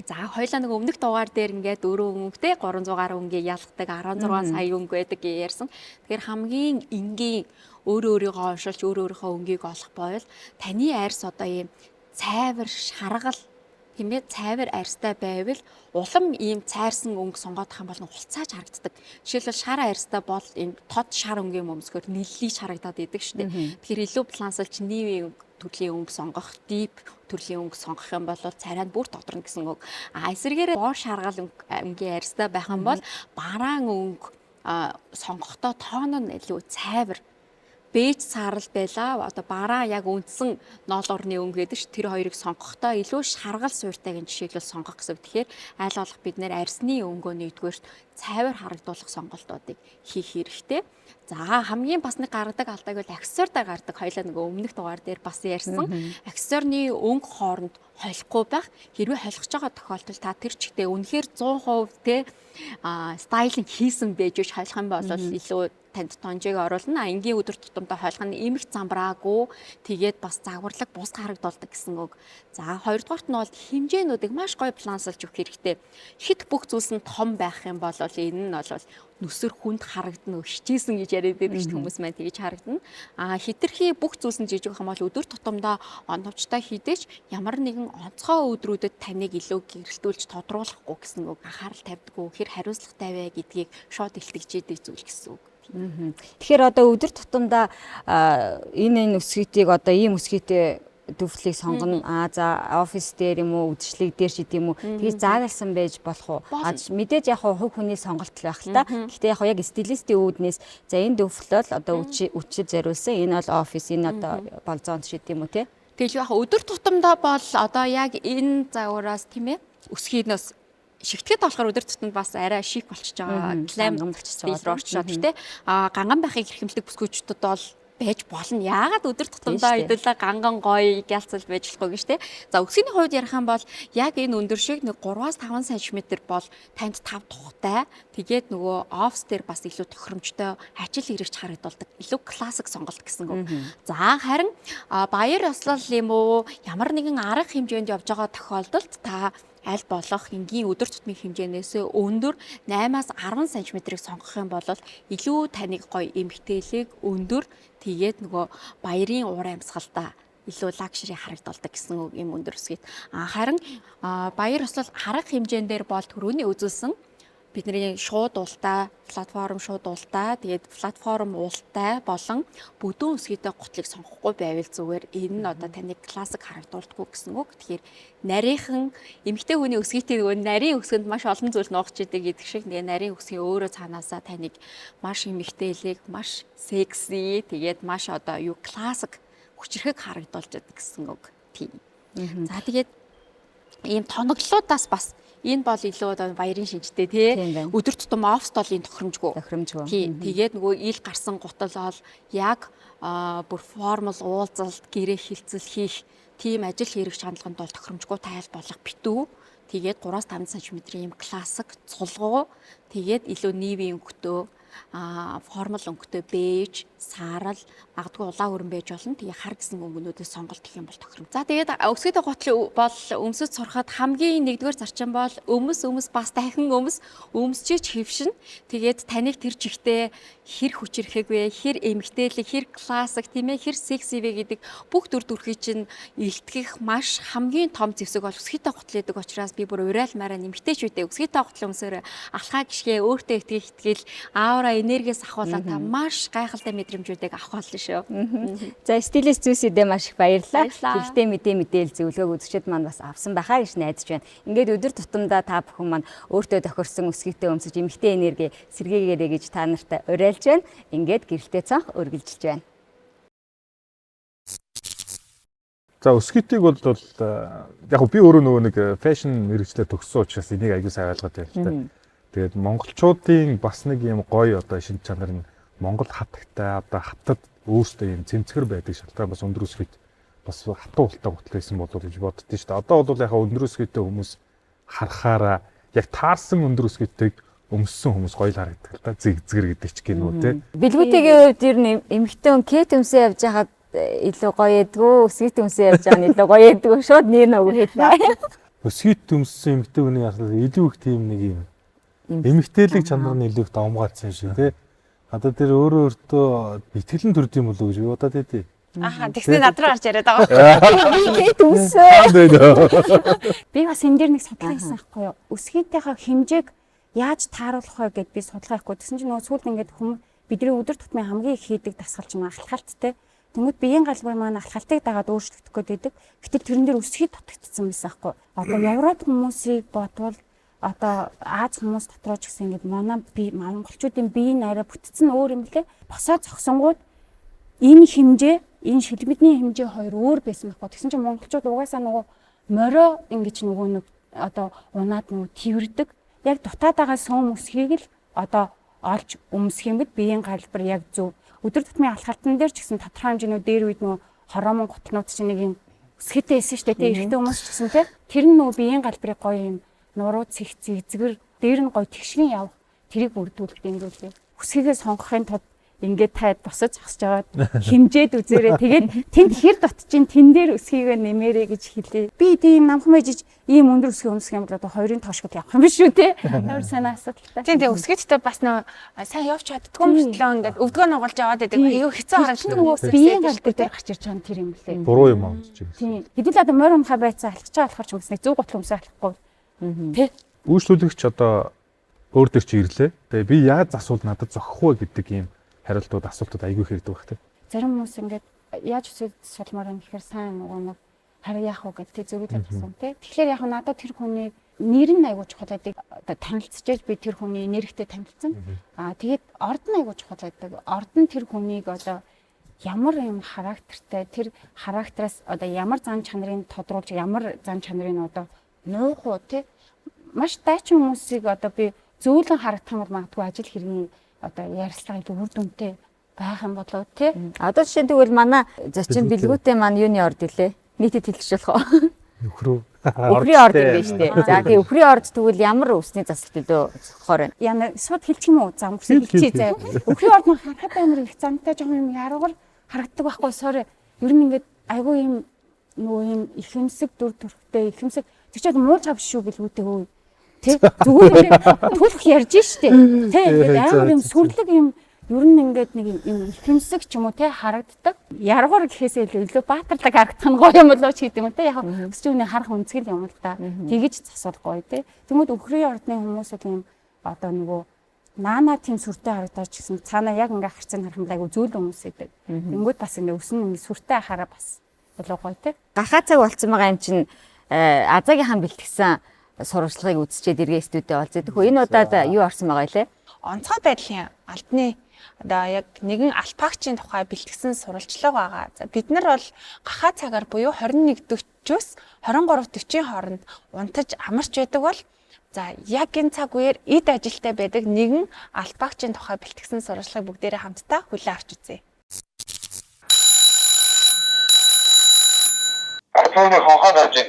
За хоёлаа нэг өмнөх дугаар дээр ингээд 4 өнгөтэй 300 гаруй өнгийг ялгадаг 16 сая өнгө байдаг гэж ярьсан. Тэгэхээр хамгийн энгийн өөрийнхөө оншилж өөрийнхөө өнгийг олох боёл таны арьс одоо ийм цайвар шаргал тиймээ цайвар арьстай байвал улам ийм цайрсан өнгө сонгоодох юм бол хулцааж харагддаг. Жишээлбэл шар арьстай бол ийм тод шар өнгийн өмсгөр нэллиж харагдаад идэг шүү дээ. Тэгэхээр илүү балансалж нийвийн төрлийн өнгө сонгох, дип төрлийн өнгө сонгох юм бол царай нь бүр тодорно гэсэн үг. Эсвэргээр боо шаргал өнгийн арьстай байх юм бол бараан өнгө сонгохдоо тоон нь илүү цайвар бэж саарл байла. Одоо бараа яг үндсэн ноол орны өнгө гэдэг ш тэр хоёрыг сонгохдоо илүү шаргал суйртайг жишээлбэл сонгох гэсэн. Тэгэхээр айл болох бид нэр арьсны өнгөө нэгдүгээрт цайвар харагдуулах сонголтуудыг хийх хэрэгтэй. За хамгийн бас нэг гаргадаг алдааг бол аксессуартай гардаг. Хоёлаа нөгөө өмнөх дугаар дээр бас ярьсан. Аксессуарны өнгө хооронд холихгүй байх. Хэрвээ холих байгаа тохиолдолд та тэр чигтээ үнэхээр 100% те стайлинг хийсэн байж холих юм бол илүү танд тонжийг оруулна. Энгийн өдөр тутамдаа хойлох нь эмх замбраагүй тэгээд бас загварлаг бус харагдуулдаг гэсэн үг. За хоёрдугаарт нь бол хэмжээнүүдийг маш гоё балансалж өгөх хэрэгтэй. Хит бүх зүйлс нь том байх юм бол энэ нь бол нүсэр хүнд харагдана, өшчээсэн гэж яриад байдаг шүү хүмүүс маань тэгэж харагдана. Хитрхи бүх зүйлс нь жижиг юм бол өдөр тутамдаа оновчтой хийдэж ямар нэгэн онцгой өдрүүдэд таныг илүү гэрэлтүүлж тодруулахгүй гэсэн үг. Анхаарал тавьдаггүй, хэр хариуцлагатай вэ гэдгийг шууд илтгэж идэг зүйл гэсэн үг. Тэгэхээр одоо өдөр тутамдаа энэ өсгийтийг одоо ийм өсгийтэй төвлөлийг сонгоно. За офис дээр юм уу, үдшилэг дээр ч гэдэм үү. Тэгээ заагалсан байж болох уу? Мэдээж яг хувь хүний сонголт л байх л та. Гэхдээ яг стилистийн үүднээс за энэ төвлөл одоо үчид зориулсан. Энэ бол офис, энэ одоо болзонд ч гэдэм үү те. Тэгэл яг өдөр тутамдаа бол одоо яг энэ загвараас тийм ээ өсгийнөөс шигтгэд болохоор өдөр тутамд бас арай шик болчихж байгаа. Глайм стилээр орчоод тийм ээ. Ганган байхыг эрхэмлдэг бүсгүйчдүүд бол байж болно. Яагаад өдөр тутамдаа хэдүүлээ ганган гоё гялцал байж болохгүй гэж тийм. За өсгийний хувьд ярих юм бол яг энэ өндөр шиг нэг 3-5 см бол танд 5 тухтай. Тэгээд нөгөө офс дээр бас илүү тохиромжтой ажил хэрэгч харагдуулдаг. Илүү классик сонголт гэсэн үг. За харин баяр ёслол юм уу ямар нэгэн арга хэмжээнд явж байгаа тохиолдолд та аль болох энгийн өдөр тутмын хэмжээнээс өндөр 8-10 см-ийг сонгох юм бол илүү таныг гоё эмгтээлэг өндөр тэгээд нөгөө баярын уур амьсгалтай илүү лакшери харагдуулдаг гэсэн үг юм өндөр өсгийт. Харин баяр ёслол арга хэмжээндээр бол түрүүний үзүүлсэн бидний шууд уултай, платформ шууд уултай, тэгээд платформ уултай болон бүдүүн өсгийтэй гутлыг сонгохгүй байвал зүгээр энэ нь одоо таны классик харагдуулдаггүй гэсэн үг. Тэгэхээр нарийнхан эмэгтэй хүний өсгийтэй нөгөө нарийн өсгөнд маш олон зүйл нуугч идэг гэдэг шиг нэг нарийн өсгийн өөрөө цаанаасаа таныг маш эмэгтэйлэг, маш секси, тэгээд маш одоо юу классик хүчрэхэг харагдуулж байдаг гэсэн үг. Тийм. За тэгээд ийм тоноглолоодаас бас энэ бол илүү одоо баярын шинжтэй тий. Өдөр тутам оффст бол энэ тохиромжгүй. Тэгээд нөгөө ил гарсан гутал бол яг бүр формал уулзалт, гэрээ хилцэл хийх тийм ажил хэрэг шаналганд бол тохиромжгүй тайл болох битүү. Тэгээд 3-5 см ийм классик цулгуу. Тэгээд илүү нийвийн өнгөтэй формал өнгөтэй бэж, саарал, магадгүй улаан өрөн байж болно. Тэгээ хар гэсэн өнгөнүүдээс сонголт гэх юм бол тохирно. За тэгээд өсгийтэй гутал бол өмсөж сурахад хамгийн нэгдүгээр зарчим бол өмс бас дахин өмсчиж хөвшин. Тэгээд таныг тэр жигтэй хэр хүчрэхэг вэ, хэр эмгтээлэг, хэр классик тийм ээ, хэр секси вэ гэдэг бүх дүр төрхийг чинь илтгэх маш хамгийн том зэвсэг бол өсгийтэй гутал гэдэг учраас би бүр урайлмаараа нэмэгтэйчүүдээ өсгийтэй гутал өмсөөр алхаа гიშгэ өөртөө итгэл аура энергиэс ахуулаад та маш гайхалтай мэдрэмжүүдийг авах болно шүү. За стилист зүйлсүүдээ маш их баярлалаа. Баярлалаа. Хэрэгтэй мэдээлэл зөвлөгөөг үзэгчид маань бас авсан байхаа гэж найдаж байна. Ингээд өдөр тутамдаа та бүхэн маань өөртөө тохирсон өсгийтэй өмсөж эмэгтэй энерги сэргээгээрэй гэж та нартай уриалж байна. Ингээд гэрэлтэй цанх үргэлжилж байна. За өсгийтийг бол яг би өөрөө нөгөө нэг фэшн мэргэжлээ төгссөн учраас энийг аягүй сайн ойлгоод байна л та. Тэгээд монголчуудын бас нэг юм гоё одоо шинж чанар нь монгол хатагтай одоо хатад өөртөө юм цэмцгэр байдаг шалтгаан бас өндөр өсгийт бас хатуу ултай гутал байсан болов уу гэж боддоо шүү дээ. Одоо бол яг өндөр өсгийтэй хүмүүс харахаараа яг таарсан өндөр өсгийтэйг өмссөн хүмүүс гоё л харагддаг л та. Зэгзгэр гэдэг ч гэнэ үү те. Билгүүтэйгийн хувьд ер нь эмэгтэй хүн кет өмсөө явж байхад илүү гоё ядгүй, өсгийт өмсөө явж байгаа нь илүү гоё ядгүй шууд нэр нөгөө хэлнэ. Өсгийт өмссөн эмэгтэй хүний харахад илүү их тийм нэг юм эмэгтэйлэг чанар нь илүү их давмгаацсан шүү тий. Одоо тэр өөртөө итгэлэн төрд юм болов уу гэж бодоод байдیں۔ Аха тэгснэ над руу гарч яриад байгаа. Кет өмсөө. Би бас энэ дээр нэг судалгаа хийсэн байхгүй юу? Өсгийтэйхээ хэмжээг яаж тааруулах вэ гэд би судалгаа хийхгүй. Тэгсэн чинь нөгөө сүүлд ингээд хүмүүс бидний өдөр тутмын хамгийн их хийдэг дасгал чинь алхалттай. Тэнгүүд биеийн галбар маань алхалтыг дагаад өөрчлөгдөх гээд байдаг. Гэтэл тэрэн дээр өсгий дутагдсан байсан байхгүй юу? Одоо Европ хүмүүсийг бодвол одоо Аз хүмүүс дотроо ч гэсэн ингээд монголчуудын биеийн арай бүтцэн өөр юм лээ. Босоо зогсонгууд энэ хэмжээ, энэ шилбэдний хэмжээ хоёр өөр байсан байхгүй. Тэгсэн чинь монголчууд угаасаа нөгөө морио ингэж нөгөө нэг одоо унаад нөгөө тэрдэг. Яг дутаад байгаа сум өсгийг л одоо олж өмсөх юм бод биеийн галбар яг зөв. Өдөр тутмын алхалтан дээр ч гэсэн тодорхой хэмжээний дээр үед нөгөө хормон гутнууд чинь нэг юм өсгийтэй эсэн штэ тий эрэгтэй хүмүүс ч гэсэн тий тэр нь нөгөө биеийн галбарыг гоё юм нуруу зэгзгэр дээр нь гоё тэгшгэн явах тэрийг бүрдүүлэх юм дүүлээ. Өсгийгээ сонгохын тулд ингээд таад босож зогсож аваад химжээд үзээрэй. Тэгээд тэнд хэр дотчин тэн дээр өсгийгээ нэмээрэй гэж хэлээ. Би тийм намхан байжж ийм өндөр өсгий өмсөх юм бол одоо хоёрын тоошгод явах юм биш үү те. Ямар санаа асуудалтай. Тийм тийм өсгийтэй бас нөө сайн явж чаддгүй мөртлөө ингээд өвдгөө нугалж аваад байдаг. Аюу хэцүү харагддаг хүмүүс биеийн галбар дээр гарч ирж байгаа нь тэр юм лээ. Буруу юм аа гэж. Тийм. Хэдүүл одоо морь унахаа байцаа алхаж байгаа болохоор ч үгснэ зүг гутал өмсөө алхахгүй. Тэ. Үйлчлүүлэгч одоо өөр дөр чи ирлээ. Тэгээ би яаж асуулт надад зохих вэ гэдэг ийм хариултууд асуултууд айгүй хэрэг байх тийм. Зарим хүмүүс ингээд яаж өсөж сулмаар юм гэхээр сайн нөгөө нэг хараа яах вэ гэдэг зөвлөд авсан тий. Тэгэхээр яг надад тэр хүний нэр нь айгүй чухал байдаг. Одоо танилцчихэж би тэр хүний нэрхтээ танилцсан. Тэгээд орд нь айгүй чухал байдаг. Орд нь тэр хүнийг одоо ямар юм характертай тэр характераас одоо ямар зан чанарыг тодруулж ямар зан чанарыг одоо нуух уу тий. Маш дайчин хүмүүсийг одоо би зөөлөн харагдах юм бол магадгүй ажил хэргийн одоо ярилцлага илүү үр дүнтэй байх юм болов тий. Одоо жишээ тэгвэл манай зочин билгүүтэй маань юуны орд илээ? Нийтэд хэлж болох уу? Нөхрөө. Өврийн орд юм байна шүү дээ. За тэгээ өврийн орд тэгвэл ямар усны засалт илүү зохихоор байна? Яна шууд хэлчих юм уу? За өнгөрсөн хэлчихье заяа. Өврийн орд нь харахад амар их замтай жоохон юм яруугаар харагддаг байхгүй sorry. Ер нь ингээд айгүй юм нөгөө юм ихэмсэг дүр төрхтэй ихэмсэг тэгчээд муулж авч шүү билгүүтэй хөө. Тэ зүгээр түлх ярьж штэ. Тэ амар юм сүрлэг юм ер нь ингээд нэг юм ихэмсэг ч юм уу те харагддаг. Яргуур гэхээсээ илүү баатарлаг харагдах нь гоё юм болоо ч гэдэг юм те. Яг өсч үний харах үнцгэл юм л та. Тэгэж засвал гоё те. Тэгмэд өвхрийн ордны хүмүүсүүд юм одоо нөгөө наана тийм сүртэй харагдаж гэсэн цаана яг ингээ харцсан харахад айгу зөөлөн хүмүүс идэг. Тэнгүүд бас ингээ өснө сүртэй хараа бас болоо гоё те. Гахаа цаг болцсон байгаа юм чинь Азагийнхан бэлтгэсэн сурвалжлагыг үзчихэд эргээ студид олзоо. Тэгэхээр энэ удаад юу орсон байгаа лээ? Онцгой байдлын албаны одоо яг нэгэн алпагчийн тухай бэлтгэсэн сурвалжлага байгаа. За бид нар бол гахаа цагаар буюу 21:40-с 23:40-ийн хооронд унтаж амарч байдаг бол за яг энэ цаг үеэр эд ажилтай байдаг нэгэн алпагчийн тухай бэлтгэсэн сурвалжлагыг бүгдээрээ хамтдаа хүлээн авч үзье. Артурны хонхоо дажиг.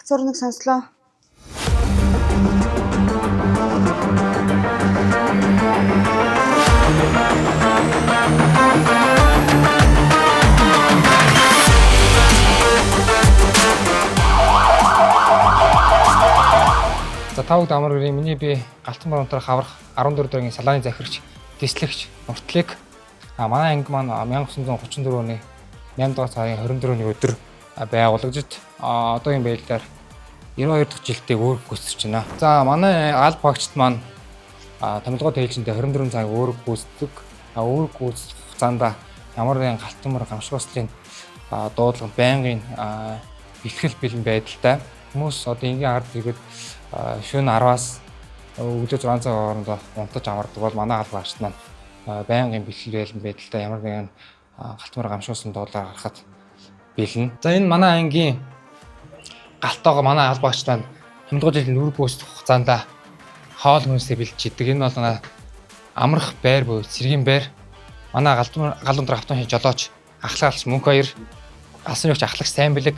Гацуурныг сонслоо. тавд амар гэрийн миний би галтан баруунтаар хаврах 14 дараагийн салааны захирагч, дислэгч, нуртлыг манай анги маань 1934 оны 8 дугаар сарын 24-ний өдөр байгуулагдж одоогийн байдлаар 92 дахь жилдээ өөр гүйцэж байна. За манай аль багчд маань томилгоо тээлжиндээ 24 цаг өөр гүйцэдэг. Өөр гүйцэх хугацаанд ямар нэгэн галтан мөр гамшигслын дуудлага байнгын бэлтгэл бэлэн байдалтай. Хүмүүс одоо энгийн ард ирэхэд шөнө 10-аас өглөө 6 цагийн хооронд унтаж амардаг бол манай аль багчд маань байнгын бэлтгэл бэлэн байдалтай ямар нэгэн галтан мөр гамшигслын дуудлага гаргахад бэлэн. За энэ манай ангийн галтаага манай аль багчд маань томилгоо жилийн үр гүйцэх хугацаанд хоол хүнсээ бэлдэж идэг. Энэ бол амрах байр буюу цэргийн байр. Манай галуун дээр автомобиль жолооч, ахлагч Мөнх баяр, галсан өгч ахлагч Сайн бэлэг,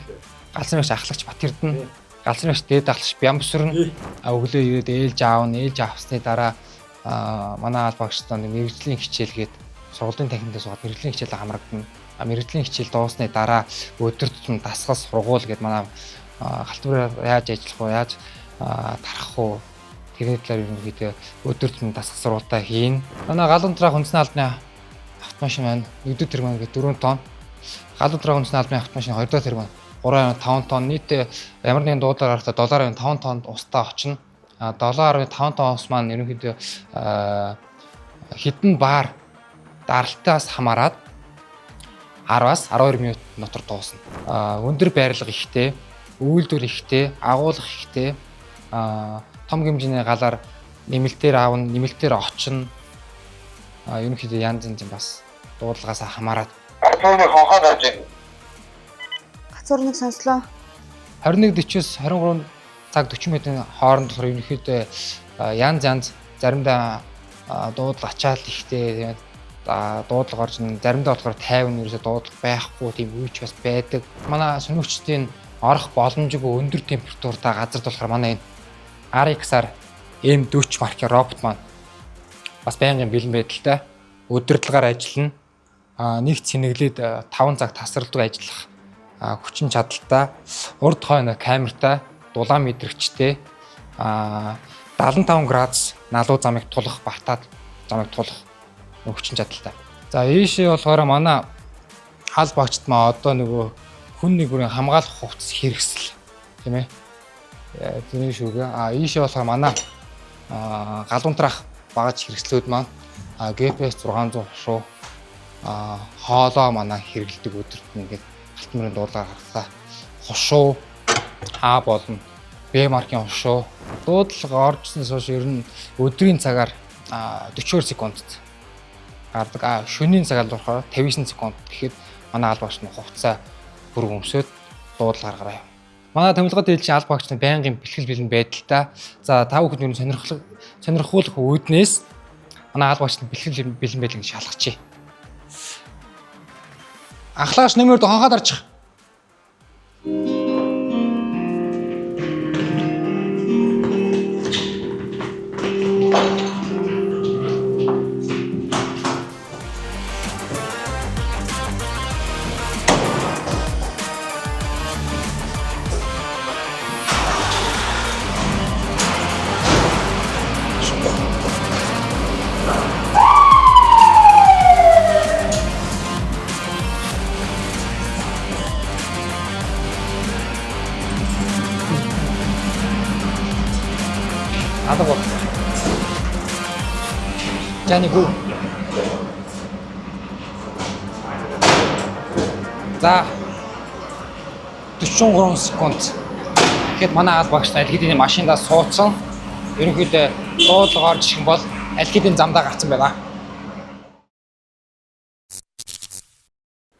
галсан өгч ахлагч Бат Эрдэнэ, галсан өгч дээд ахлагч Бямбсүрэн өглөө ирээд ээлж авсны дараа манай аль багчдаа мэрэгжлийн хичээлгээд сургуулийн танхимдаа суугаад мэрэгжлийн хичээлд хамрагдана. Мэрэгжлийн хичээл дуусны дараа өдөр тутам дасгал сургууль гэдэг манай галтмаар яаж ажиллах вэ, яаж тарах вэ? Тэрний талаар ерөнхийдөө өдөр тутам дасгал сургуультай хийн. Манай галуун трак хүнсний албаны автомашин маань 1-р тэрбум гээд 4 тонн. Галуун трак хүнсний албаны автомашин 2-р тэрбум 3.5 тонн. Нийт ямар нэгэн дуудлага гарахад 7.5 тонн устдаа очино. 7.5 тонн ус маань ерөнхийдөө хідэн баар даралтаас хамаарат 10-аас 12 минут дотор дуусна. Өндөр байрлал ихтэй, үйлдвэр ихтэй, агуулга ихтэй, том хэмжээний галаар нэмэлтээр аавна, нэмэлтээр очино. Ерөнхийдөө янз янз бас дуудлагаас хамаарат. Автомобиль хонхоо гарч ийн. Гацуурныг сонслоо. 21:40-с 23 цаг 40 минутын хооронд болохоор ерөнхийдөө янз заримдаа дуудлага ачаал ихтэй дуудлага орж заримдаа болохоор 50 ерөөсөө дуудлага байхгүй тийм үеч бас байдаг. Манай сонирхчдын орох боломжгүй өндөр температуртай газарт болохоор манай энэ RX-аар M40 маркийн робот маань бас байнгын бэлэн байдалтай өдөртлөгээр ажиллана. Нэг цэнэглээд 5 цаг тасралтгүй ажиллах хүчин чадалтай, урд хойно камертай, дулаан мэдрэгчтэй, 75 градус налуу замыг тулах, бартаад замыг тулах хүчин чадалтай. За ийшээ болохоор манай аль багчд маа одоо нөгөө хүн нэгүрийн хамгаалах хувцас хэрэгсэл тийм ээ. Тэрний шүүгээ. Ийшээ болохоор манай галуун трах багаж хэрэгслүүд маань GPS 600 хошуу хоолоо манай хэрэглэдэг өдөрт ингээд галтмарын дуудлага гаргахаа хошуу болно. Б маркийн хошуу дуудлага оржсноос хойш ер нь өдрийн цагаар 42 секундд гардаг. Шөнийн цагаар болохоор 59 секунд гэхэд манай аль багчны хугацаа бүр өмсөд дуудлага гаргая. Манай томилгоо тээлжийн аль багчны байнгын бэлтгэл бэлэн байдалтай. За та бүхэн ер нь сонирхуулах үүднээс манай аль багчны бэлтгэл бэлэн байдлыг шалгачээ. Ахлагч нэмэрд хонхоод орчих. Жанигу. За 43 секунд. Тэгэхэд манай аль багш аль хэдийн машиндаа суудсан. Ерөнхийдөө дуудлага орж ирэх юм бол аль хэдийн замдаа гарсан байна.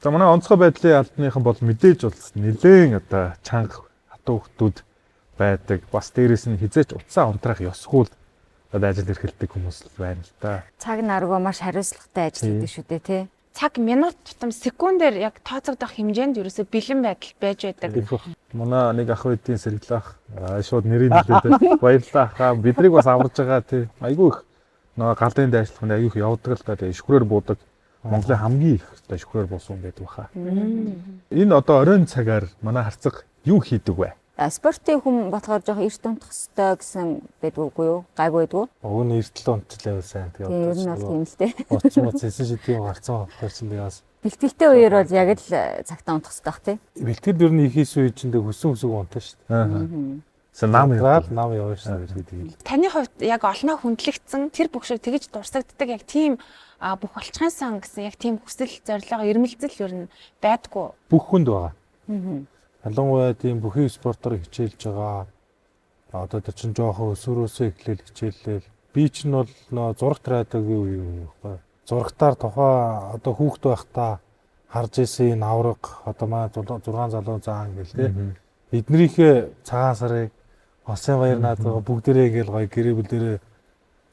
За манай онцгой байдлын албаныхан бол мэдээж бол нэлээд одоо чанга хатуу хүмүүс байдаг. Бас дээрээс нь хизээч утсаа унтраах ёсгүй одоо ажил эрхэлдэг хүмүүс л байна л да. Цаг наргуу маш хариуцлагатай ажилладаг шүү дээ, тий. Цаг минут тутам секундээр яг тооцогдох хэмжээнд ерөөсө бэлэн байдал байж байдаг. Манай нэг ах байдгийн сэргэлэн ах шууд нэрийг хэлээд баярлалаа ахаа. Биднийг бас аварж байгаа тий. Айгүй их нөгөө галын дайрчлаханд айгүй их явдаг л да. Ишгүрээр буудаг. Монголын хамгийн их ишгүрээр буусан байдаг баха. Энэ одоо оройн цагаар манай харцаг юу хийдэг вэ? Спортын хүн болохоор жоохон эрт унтах хэрэгтэй гэсэн байдгүй юу? Гайгүй байдгүй. Уг нь эртэл унтлаа сайн. Тийм ер нь бол тийм л дээ. Уцмац эсэн шидийн гарцсан болохоор чинь тэгээс Бэлтгэлтэй үеэр бол яг л цагтаа унтах хэрэгтэй бах тий. бэлтгэл ер нь ихээс үе чинь хөсөн унтаа шүү дээ. Нам нам явна шүү дээ тэгэл. Таны хувьд яг олноо хүндлэгдсэн тэр бүх шиг тэгэж дурсагддаг яг тийм бүх болчихын сан гэсэн яг тийм хүсэл зорилго ирмэлзэл ер нь байдгүй. Бүх хүнд байгаа. Ялангуяа тийм бүхий спортоор хичээлж байгаа. Одоо тэр чинь жоохон өсвөрөөсөө эхлээл хичээллээ. Би чинь бол нөө зураг традагийн үе юм байхгүй. Зурагтаар тухай одоо хүүхэд байхдаа харж исэн энэ авраг одоо манай 6 залуу заан гэл те. Эднэрийнхээ цагаан сарыг Улсын баяр наадгаа бүгдээрээ ингээл гоё гэрээ бүлдэрээ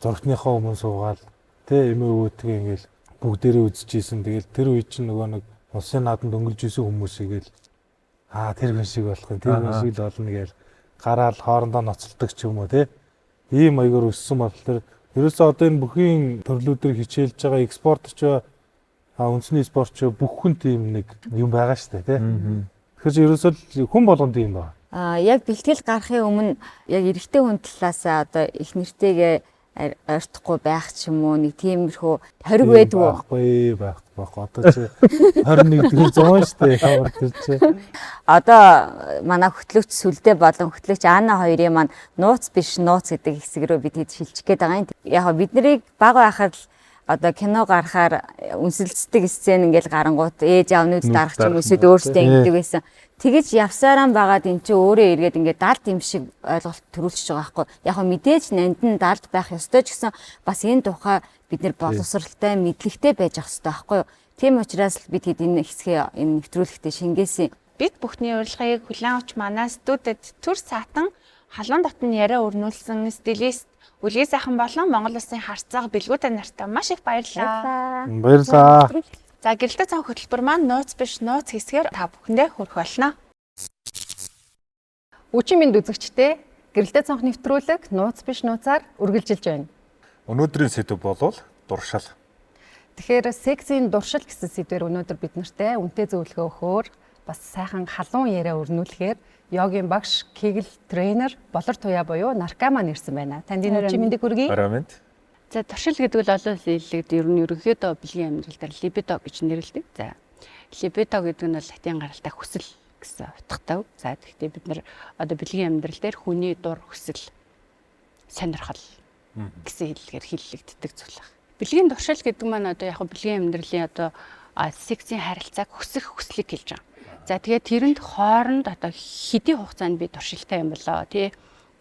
зурагтныхаа өмнө суугаал те эмээ өвөтгөө ингээл бүгдээрээ үзчихсэн. Тэгэл тэр үе чинь нөгөө нэг улсын нааданд өнгөрж исэн хүмүүсийгээл тэр хүн шиг болох юм. Тэр хүн шиг л болно гээл гараал хоорондоо ноцолдог ч юм уу те. Ийм маягаар өссөн бол тэр ерөөсөө одоо энэ бүхийн төрлүүдээр хичээлж байгаа экспортерч үндэсний спортч бүх хүн тийм нэг юм байгаа шүү дээ те. Тэгэхээр ерөөсөө хүн болгонд юм байна. Яг бэлтгэл гарахын өмнө яг эрэгтэй хүн талаасаа одоо их нэртэйгээ ойртохгүй байх ч юм уу нэг тиймэрхүү хориг байдгүй байхгүй одоо чи 21 дэх 100 шүү дээ ямар тэр чи одоо манай хөтлөгч сүлдээ болон хөтлөгч Анна хоёрын маань нууц биш нууц гэдэг хэсэг рүү бид хэд шилжих гээд байгаа юм. Яг бид нарыг бага байхад л одоо кино гарахаар үнсэлцдэг сцен ингээл гарангуут ээж аавнууд дарах ч юм уу эсвэл өөрсдөө ингэдэг байсан. Тэгэж явсараа байгаад эн чинь өөрөө эргээд ингээд далд юм шиг ойлголт төрүүлчихэж байгаа байхгүй. Яг хөө мэдээж нанд нь далд байх ёстой ч гэсэн бас энэ тухай бид нэр боловсралтай мэдлэгтэй байж ах ёстой байхгүй юу. Тийм учраас бид хэд энэ хэсгээ энэ нэвтрүүлэгтээ шингээсэн. Бид бүхний урилгыг хүлээн авч манай студид төр саатан халуун дотн яриа өрнүүлсэн стилист Үлгий сайхан болон Монгол Улсын харьцааг бэлгүүтэй нартай маш их баярлалаа. Баярлалаа. За гэрэлтэй цанх хөтөлбөр маань нууц биш нууц хэсгээр та бүхэндээ хүрэх болно. Үчи минь үзэгчтэй гэрэлтэй цанх нэвтрүүлэг нууц биш нууцаар үргэлжилж байна. Өнөөдрийн сэдв болвол дуршил. Тэгэхээр сексийн дуршил гэсэн сэдвээр өнөөдөр бид нартай үнэтэй зөвлөгөө өгөхөөр бас сайхан халуун яриа өрнүүлэхээр йогийн багш, кегл тренер, болор туяа буюу наркоман ирсэн байна. Танд энэ үчи мэндийг хүргэе. Арамент. За туршил гэдэг нь олон хэллэгд ерөнхийдөө бэлгийн амьдрал дээр либидо гэж нэрлэдэг. За либидо гэдэг нь бол латин гаралтай хүсэл гэсэн утгатай. За тэгэхээр бид нар одоо бэлгийн амьдрал дээр хүний дур хүсэл сонирхол гэсэн хэллэгээр хиллэгддэг зүйл байна. Бэлгийн туршил гэдэг маань одоо яг бэлгийн амьдралын одоо сексийн харилцааг хүсэх хүслийг хэлж байгаа. За тэгээд тэрэнд хооронд одоо хэдийн хугацаанд би туршилтай юм болоо тий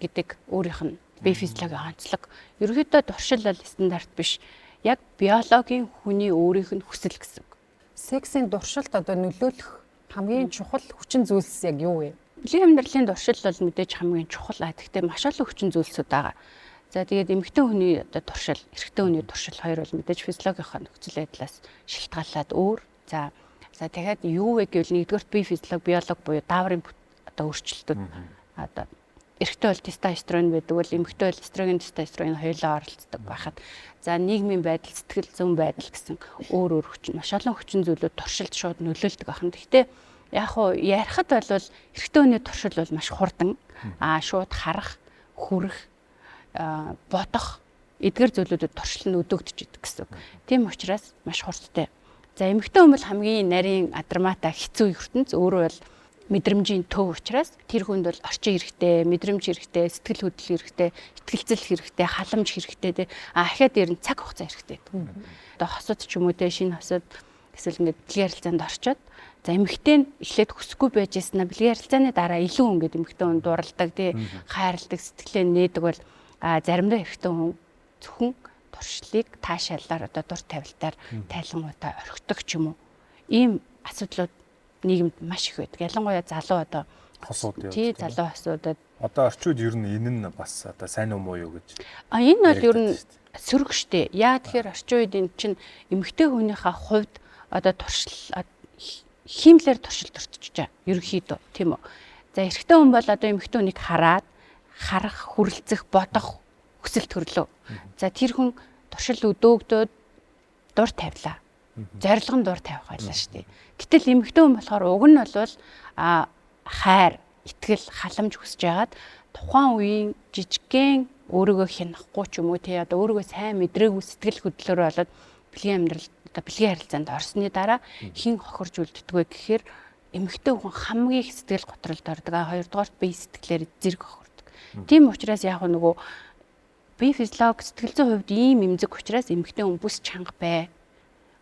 гэдэг өөрийнх нь бие физиологийн онцлог. Ерөнхийдөө туршил бол стандарт биш. Яг биологийн хүний өөрийнх нь хүсэл гэсэн. Сексийн дуршилт одоо нөлөөлөх хамгийн чухал хүчин зүйлс яг юу вэ? Бэлгийн амьдралын дуршил бол мэдээж хамгийн чухал. Гэхдээ маш олон хүчин зүйлсүүд байгаа. За тэгээд эмэгтэй хүний одоо туршил, эрэгтэй хүний туршил хоёр бол мэдээж физиологийнхаа нөхцөл байдлаас шалтгаалаад өөр. За тэгээд юу вэ гэвэл нэгдүгээр бие физиолог, биолог буюу дааврын одоо өөрчлөлтүүд одоо эрэгтэй бол тестостерон байдаг бол эмэгтэй бол эстроген, тестостерон хоёулаа оролцдог байхад за нийгмийн байдал, сэтгэл зүйн байдал гэсэн өөр хүчин, маш олон хүчин зүйлүүд туршилд шууд нөлөөлдөг байна. Гэхдээ яг хуу ярихад бол эрэгтэй хүний туршил бол маш хурдан шууд харах, хүрэх, бодох эдгээр зүйлүүдэд туршил нь өдөөгдөж идэг гэсэн. Тийм учраас маш хурдтай. За эмэгтэй хүн бол хамгийн нарийн адармата хэцүү ертөнц өөрөө бол мэдрэмжийн төв учраас тэр хүнд бол орчин хэрэгтэй, мэдрэмж хэрэгтэй, сэтгэл хөдлөл хэрэгтэй, итгэлцэл хэрэгтэй, халамж хэрэгтэй те. Ахиад ер нь цаг хугацаа хэрэгтэй. Одоо хосууд ч юм уу те шинэ хосууд эсвэл ингээд бэлгийн харилцаанд орчоод за эмэгтэй нь эхлээд хүсэхгүй байж яснаа бэлгийн харилцааны дараа илүү ингээд эмэгтэй хүн дуралдаг те, хайрладаг, сэтгэлээ нээдэг бол заримдаа эрэгтэй хүн зөвхөн туршлыг таашаалаар одоо дур тавилтаар тайлангуудаа орхидог ч юм уу. Ийм асуудлууд нийгэмд маш их байдаг. Ялангуяа залуу одоо хосууд юу. Тий, залуу хосуудад одоо орчууд ер нь энэ нь бас одоо сайн уу муу юу гэж. Энэ бол ер нь сөрөг штэ. Яа тэгэхээр орчин үед эн чинь эмэгтэй хүнийхээ хувьд одоо туршил хиймлэр туршилт өртөж байгаа. Ерөнхийдөө тийм үү. За эрэгтэй хүн бол одоо эмэгтэй хүнийг хараад харах, хүрлцэх, бодох хүсэл төрлөө. За тэр хүн туршил өдөөгдөөд дур тавилаа. Зорилгон дур тавих байлаа шүү дээ. Гэтэл эмэгтэй хүн болохоор уг нь бол хайр, итгэл халамж хүсэж байгаад тухайн үеийн жижигхэн өөрийгөө хянахгүй ч юм уу тий одоо өөрийгөө сайн мэдрээгүй сэтгэл хөдлөлөөр болоод бэлгийн амьдрал одоо бэлгийн харилцаанд орсны дараа хин хохирж үлддэггүй гэхээр эмэгтэй хүн хамгийн их сэтгэл готролд ордог. Хоёрдугаарт бие сэтгэлээр зэрэг хохирдог. Тийм учраас яг нөгөө бие физиологи сэтгэл зүйн хувьд ийм эмзэг учраас эмэгтэй хүн бүс чанга бай.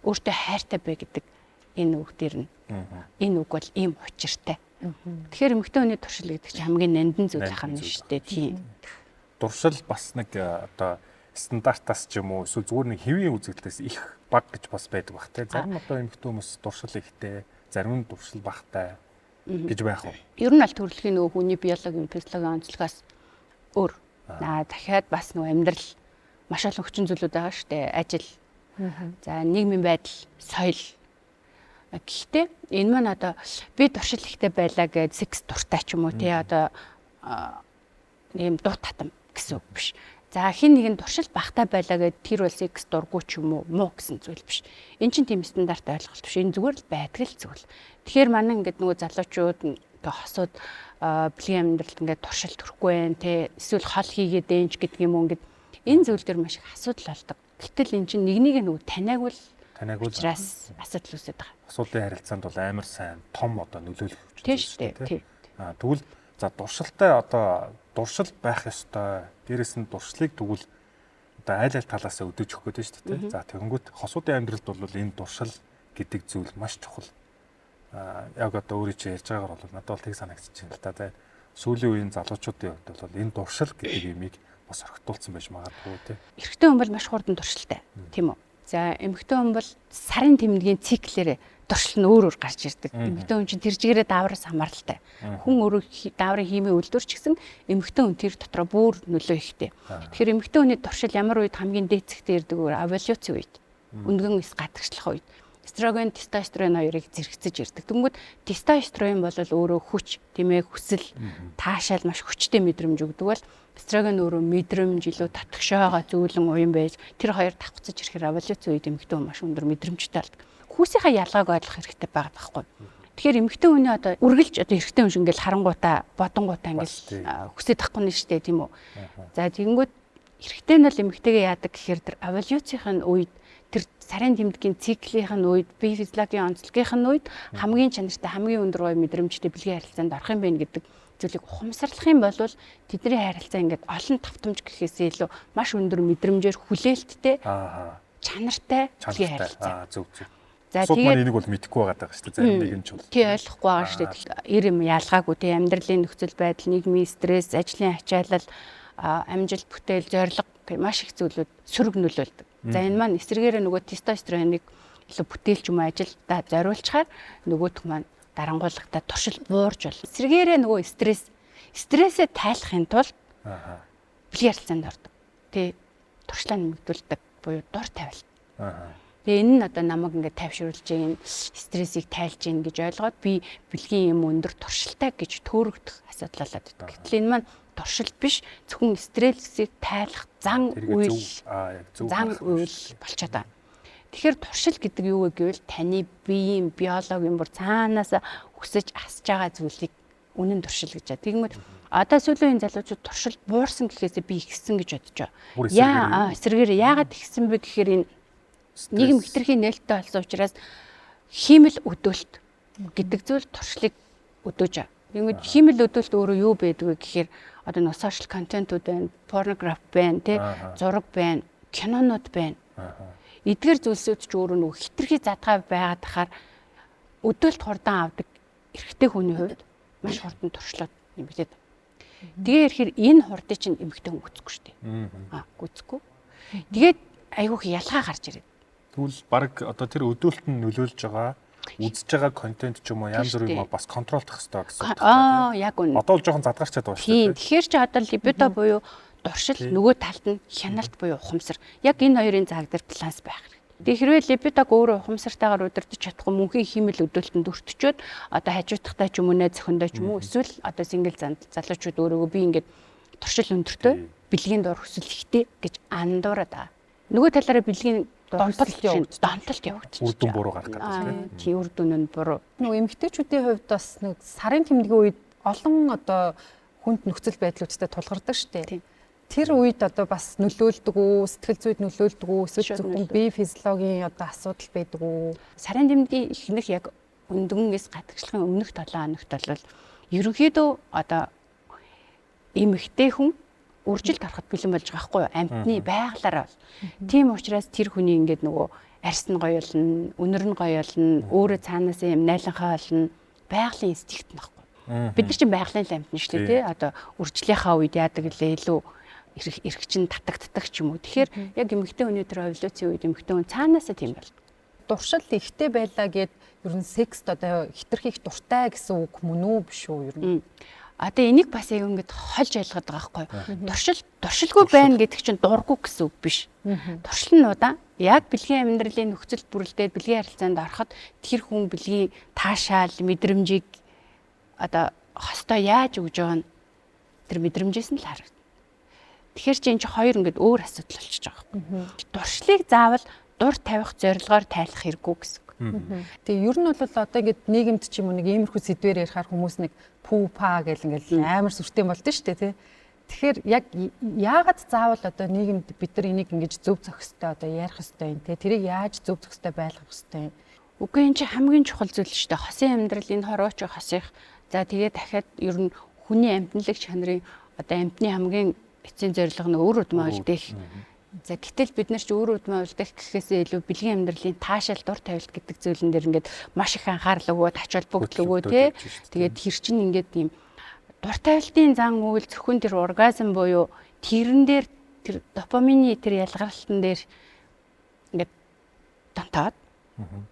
Өөртөө хайртай бай гэдэг энэ үг дээр нь. Энэ үг бол ийм учиртай. Тэгэхээр эмэгтэй хүний туршил гэдэг чинь хамгийн нандин зүйл байх юм шүү дээ. Тийм. Туршил бас нэг одоо стандартаас ч юм уу эсвэл зүгээр нэг хэвийн үзэгдлээс их баг гэж бас байдаг бах те. Зарим одоо эмэгтэй хүмүүс туршил ихтэй, зарим нь туршил багтай гэж байх уу? Ер нь аль төрөлхийн нөгөө хүний биологийн, физиологийн онцлогоос өөр. Дахиад бас нөгөө амьдрал маш олон хүчин зүйлүүд байгаа шүү дээ. Ажил. За нийгмийн байдал, соёл. Гэхдээ энэ маань одоо би туршил ихтэй байлаа гэж секс дуртай ч юм уу те одоо ийм дуу татам гэсэн үг биш. За хин нэгэн туршил багтай байлаа гэд тэр бол секс дурггүй ч юм уу муу гэсэн зүйл биш. Эн чинь тийм стандарт ойлголт биш. Энэ зүгээр л байдаг л зүйл. Тэгэхээр манай ингээд нөгөө залуучууд ингээ хосууд бэлгийн амьдралд ингээд туршил төрөхгүй байх те эсвэл хол хийгээд дээнч гэдэг юм уу ингээд энэ зүйл дээр маш их асуудал болдог. Гэтэл эн чинь нэг нөгөө таниагвал учраас асуудал үүсэж байгаа. Асуудлын харилцаанд бол амар сайн том одоо нөлөөлөх хүчин зүйл шүү дээ. Тэгвэл за туршилтай одоо дуршил байх ёстой. Дээрээс нь дуршлыг тэгвэл одоо айл талаас өдөөж өгөх гэдэг шүү дээ. За тэгэнгүүт хосуудын амьдралд бол энэ дуршил гэдэг зүйл маш чухал. Яг одоо өөрөө чи ярьж байгаагаар бол надад бол тэг санагдчих юм л та. Сүүлийн үеийн залуучуудын хувьд бол энэ дуршил гэдэг юмыг бас орхитуулсан байж магадгүй тий. Эрэгтэй хүн бол маш хурдан туршилтай. Тийм үү? За эмэгтэй хүн бол сарын тэмдгийн циклээр туршил нь өөр гарч ирдэг. Эмэгтэй хүн чинь тэр жигээрээ даавраас хамааралтай. Хүн өөрөө дааврын химийн үйлдвэрч гэсэн эмэгтэй хүн тэр дотроо бүр нөлөө ихтэй. Тэгэхээр эмэгтэй хүний туршил ямар үед хамгийн дээцэгтэй ирдэг вэ? Овуляцийн үед. Өндгөн эс гадагшлах үед. Эстроген, тестостерон хоёрыг зэрэгцэж ирдэг. Тэнгүүд тестостерон бол өөрөө хүч, тийм ээ, хүсэл, таашаал маш хүчтэй мэдрэмж өгдөг бол эстроген өөрөө мэдрэмж илүү татгшоогоо зөөлөн уян байж тэр хоёр давхцаж ирэхээр овуляцийн үед эмэгтэй хүн маш өндөр мэдрэмжтэй болдог. Хүүсийнхаа ялгааг ойлгох хэрэгтэй байгаа байхгүй. Тэгэхээр эмэгтэй хүний одоо үргэлж одоо эрэгтэй хүн шиг ингээл харангуудаа, бодонгуудаа ингээл хүсэж тахгүй нь штэ тийм үү. За тэгэнгүүт эрэгтэй нь бол эмэгтэйгээ яадаг гэхээр тэр овуляцийн үед тэр сарын тэмдгийн циклийн үед бие физиологийн онцлогын үед хамгийн чанартай хамгийн өндөр гоё мэдрэмжтэй бэлгийн харилцаанд орох юм байна гэдэг зүйлийг ухамсарлах юм бол тэдний харилцаа ингээд олон тавтамж гэхээсээ илүү маш өндөр мэдрэмжээр хүлээлттэй чанартай бэлгийн харилцаа. Зөв. За тэгээд энийг бол мэдэхгүй байгаа шүү дээ. Зарим нэг нь ч бол. Тий ойлгохгүй байгаа шүү дээ. Эр юм ялгаагүй тий амьдралын нөхцөл байдал, нийгмийн стресс, ажлын ачаалал, амжилт бүтээл, зорилго маш их зүйлүүд сөрөг нөлөөлдөг. За энэ маань эсрэгээрээ нөгөө тестостероныг илүү бүтээлч юм ажилдаа зориулчихаар нөгөөх маань дарангуулгатаа туршил буурж болно. Эсрэгээрээ нөгөө стрессээ тайлахын тулд бэлгийн харилцаанд ордог. Тэ туршлаа нэмэгдүүлдэг буюу дур тавилт. Тэгээ энэ нь одоо намайг ингээд тайвшруулж гин стрессийг тайлж гин гэж ойлгоод би бэлгийн юм өндөр туршилтай гэж төөрөгдөх асуудал болоод байдаг. Гэтэл энэ маань туршил биш зөвхөн стрессийг тайлах зан үйл болчиход байна. Тэгэхээр туршил гэдэг юу вэ гэвэл таны биеийн биологийн бүр цаанаас өсөж асж байгаа зүйлийг үнэн туршил гэж. Тэгмэд одоо сүүлийн залуучууд туршил буурсан гэхээсээ би ихсэн гэж бодож байгаа. Эсрэгээр яагаад ихсэн бэ гэхээр энэ нийгэм хэтэрхий нээлттэй болсон учраас хиймэл өдөөлт гэдэг зүйл туршлыг өдөөж байгаа. Тэгмэд хиймэл өдөөлт өөрөө юу байдаг вэ гэхээр одоо нэг сошиал контентууд байна, порнограф байна, тэ зураг байна, кинонууд байна. Эдгээр зүйлсүүд ч өөрөө нэг хэтэрхий задгаа байгаад тахаар өдөөлт хурдан авдаг эрэгтэй хүний хувьд маш хурдан туршлаад нэмэгдээд. Тэгээ ирэхээр энэ хурдыг чинь эмэгтэй хүн гүцэхгүй шүү дээ. Гүцэхгүй. Тэгээд айгүйх ялгаа гарч ирээд. Тэгвэл баг одоо тэр өдөөлт нь нөлөөлж байгаа үзэж байгаа контент ч юм уу янз бүрийн бас контролдох хэрэгтэй гэсэн үг байна. Яг үнэ. Одоо л жоохон задгарчаад байгаа шүү дээ. Тэгэхээр чи одоо либидо буюу дуршил нөгөө талд нь хяналт буюу ухамсар. Яг энэ хоёрын цаг дээр баланс байх хэрэгтэй. Тэгээ хэрвээ либидог өөрөө ухамсартайгаар удирдах чадахгүй мөнхийн химэл өдөөлтөнд өртчөөд одоо хажуудахтай ч юм уу найз зөхөндөө ч юм уу эсвэл одоо сингл залуучууд өөрөөгөө би ингээд туршил өндөртэй бэлгийн дор хүсэл ихтэй гэж андуураад байгаа. Нөгөө талаараа бэлгийн донтолт явагдчих. Үр дүн буруу гарах гэдэг тийм. Тий үр дүн нь буруу. Нөгөө эмэгтэйчүүдийн хувьд бас нэг сарын тэмдгийн үед олон одоо хүнд нөхцөл байдлуудтай тулгардаг штэ. Тэр үед одоо бас нөлөөлдөг үү, сэтгэл зүйд нөлөөлдөг үү, эсвэл зөвхөн бие физиологийн одоо асуудал байдаг үү? Сарын тэмдгийн ихнэх яг өндгөнгөөс гадагшлахын өмнөх 7 хоногт бол ерөнхийдөө одоо эмэгтэй хүн үржилт ороход бэлэн болж байгаа байхгүй юу? Амьтны байгалаараа бол. Тийм учраас тэр хүний ингээд нөгөө арьс нь гоё болно, өнөр нь гоё болно, өөрөө цаанаас юм найланхаа болно, байгалийн инстинкт нөхгүй. Бид нар чинь байгалийн амьтан шүү дээ, тий? Одоо үржлийнхаа үед яадаг лээ илүү эрх чинь татагддаг ч юм уу. Тэгэхээр яг эмэгтэй хүний тэр эволюцийн үед эмэгтэй хүн цаанаасаа тийм бол. Дуршил ихтэй байлаа гэд ер нь секст одоо хитрхийх дуртай гэсэн үг мөн үү биш үү ер нь? Одоо энийг бас яг ингэж хольж ойлгоод байгаа байхгүй. Дуршилгүй байна гэдэг чинь дурггүй гэсэн үг биш. Дуршил нь удаа яг бэлгийн амьдралын нөхцөл бүрэлдээд бэлгийн харилцаанд ороход тэр хүн бэлгийн таашаал, мэдрэмжийг одоо хостой яаж өгж байгаа нь тэр мэдрэмжээс нь л харагдана. Тэгэхээр чи энэ чи хоёр ингэж өөр асуудал болчихж байгаа байхгүй. Дуршлыг заавал дур тавих зорилгоор тайлах хэрэггүй гэсэн. Тэгээ ер нь бол одоо ингэж нийгэмд ч юм уу нэг иймэрхүү сэдвээр ярихаар хүмүүс нэг пүү па гэл ингээл амар сүртэй болдсон шүү дээ тий. Тэгэхээр яг яагаад заавал одоо нийгэмд бид нар энийг ингэж зөв зохистой одоо ярих хэвтэй юм тий. Тэрийг яаж зөв зохистой байлгах хэвтэй юм. Үгүй энэ чи хамгийн чухал зүйл шүү дээ. Хосын амьдрал энэ хорооч хосих. За тэгээ дахиад ер нь хүний амьтналаг чанарын одоо амьтны хамгийн эцсийн зорилго нь өөр удмаа үлдээх. За гэтэл бид нар ч өөр удмаа үлдээх гэхээсээ илүү бэлгийн амьдралын таашаал дур тавилт гэдэг зүйлэн дээр ингээд маш их анхаарал өгөөд ач холбогдол өгөө тий. Тэгээд тэр чинь ингээд ийм дур тавилтын зан үйл зөвхөн тэр оргазм буюу тэрэн дээр тэр допамины тэр ялгарлалтан дээр ингээд донтоод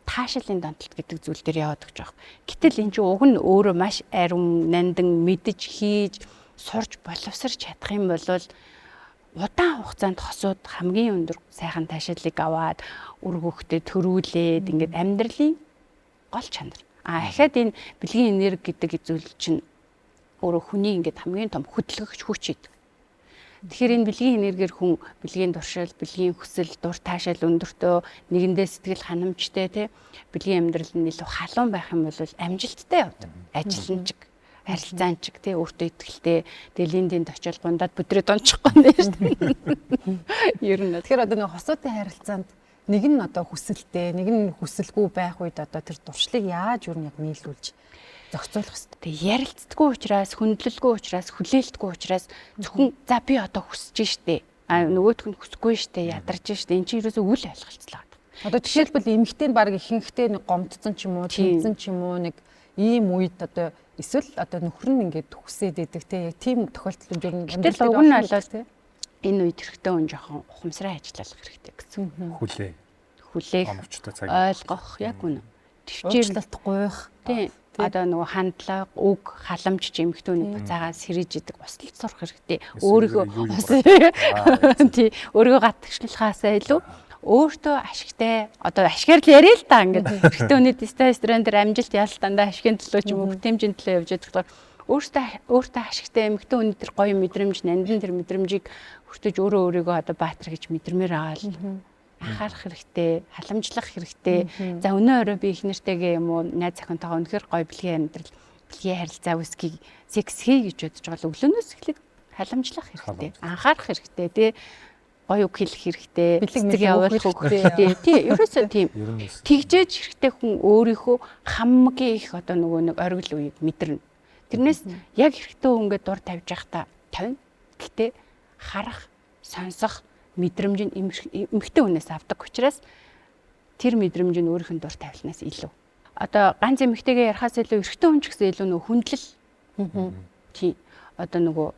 таашаалын донтолт гэдэг зүйл дээр яваад гэж байгаа. Гэтэл энэ чинь уг нь өөрөө маш ариун, нандан мэдж хийж сурж боловсрч чадах юм бол удаан хугацаанд хосууд хамгийн өндөр сайхан таашаалыг аваад үр хөвгтөд төрүүлээд ингээд амьдралын гол чанар. Ахаад энэ бэлгийн энерги гэдэг зүйл чинь өөрөө хүний ингээд хамгийн том хөдөлгөгч хүч идэг. Тэгэхээр энэ бэлгийн энергиэр хүн бэлгийн дуршил, бэлгийн хүсэл, дур таашаал өндөртөө нэгэндээ сэтгэл ханамжтай тий бэлгийн амьдрал нь илүү халуун байх юм бол амжилттай явдаг. Ажил нь ч харилцаан ч тий өөртөө итгэлтэй дэлиндинд очил гундаад бүдрээд ончихгүй нэ шүү дээ. Ер нь тэгэхээр одоо нэг хосуудын харилцаанд нэг нь одоо хүсэлтэй, нэг нь хүсэлгүй байх үед одоо тэр дуршлыг яаж юу нэг нийлүүлж зохицуулах хэрэгтэй. Ярилцдаггүй учраас, хүндлэлгүй учраас, хүлээлтгүй учраас зөвхөн за би одоо хүсэж штэ. Нөгөөх нь хүсэхгүй штэ, ядарч штэ. Энд чинь ерөөсөө үл ойлголцлоо. Одоо жишээлбэл эмэгтэй нь баг ихэнхдээ нэг гомдсон ч юм уу, тэмцэн ч юм уу нэг ийм үед одоо эсвэл одоо нөхөр нь ингээд хүсээд идэг те тийм тохиолдол ер нь амьдрал уг нь болоод те энэ үед хэрэгтэй хүн жоохон ухамсараа ажиллах хэрэгтэй гэсэн. Хүлээх ойлгох яг үнэ. Төвчээрэлт гуйх тий одоо нөгөө хандлага үг халамж эмхтөний буцаагаа сэрэж идэг услалт сурах хэрэгтэй. Өөрийгөө тий өөрийгөө гатгшлахаасаа илүү өөртөө ашигтай одоо ашигаар л яриа л да ингээд хэрэгтэй хүний тестостерон дээр амжилт яалт дандаа ашигын төлөө ч юм уу бүтэмжийн төлөө явж байгаа. Өөртөө ашигтай эмэгтэй хүний тэр гоё мэдрэмж нандин тэр мэдрэмжийг хүртэж өөрийгөө одоо баатар гэж мэдэрмээр байгаа л анхаарах хэрэгтэй, халамжлах хэрэгтэй. За өнөө өрөө би их нэртэйгээ юм уу найз охинтойгоо үнэхээр гоё бэлгийн амьдрал, бэлгийн харилцаа үсгийг секс хий гэж бодож байгаа л өглөөнөөс эхлээд халамжлах хэрэгтэй, анхаарах хэрэгтэй тий гоё үг хэлэх хэрэгтэй, бэлэг явуулах хэрэгтэй. Тий, ерөөсөө тийм. Тэгжээж хэрэгтэй хүн өөрийнхөө хамгийн их одоо нөгөө нэг оргил үеийг мэдэрнэ. Тэрнээс яг хэрэгтэй үнгээд дур тавьж явахдаа тавина. Гэтэ харах, сонсох мэдрэмж нь эмхтэй хүнээс авдаг учраас тэр мэдрэмж нь өөрийнх нь дур тавилнаас илүү. Одоо ганц эмхтэйгээ ярахаас илүү эрэгтэй хүн ч гэсэн илүү нөгөө хүндлэл. Тий. Одоо нөгөө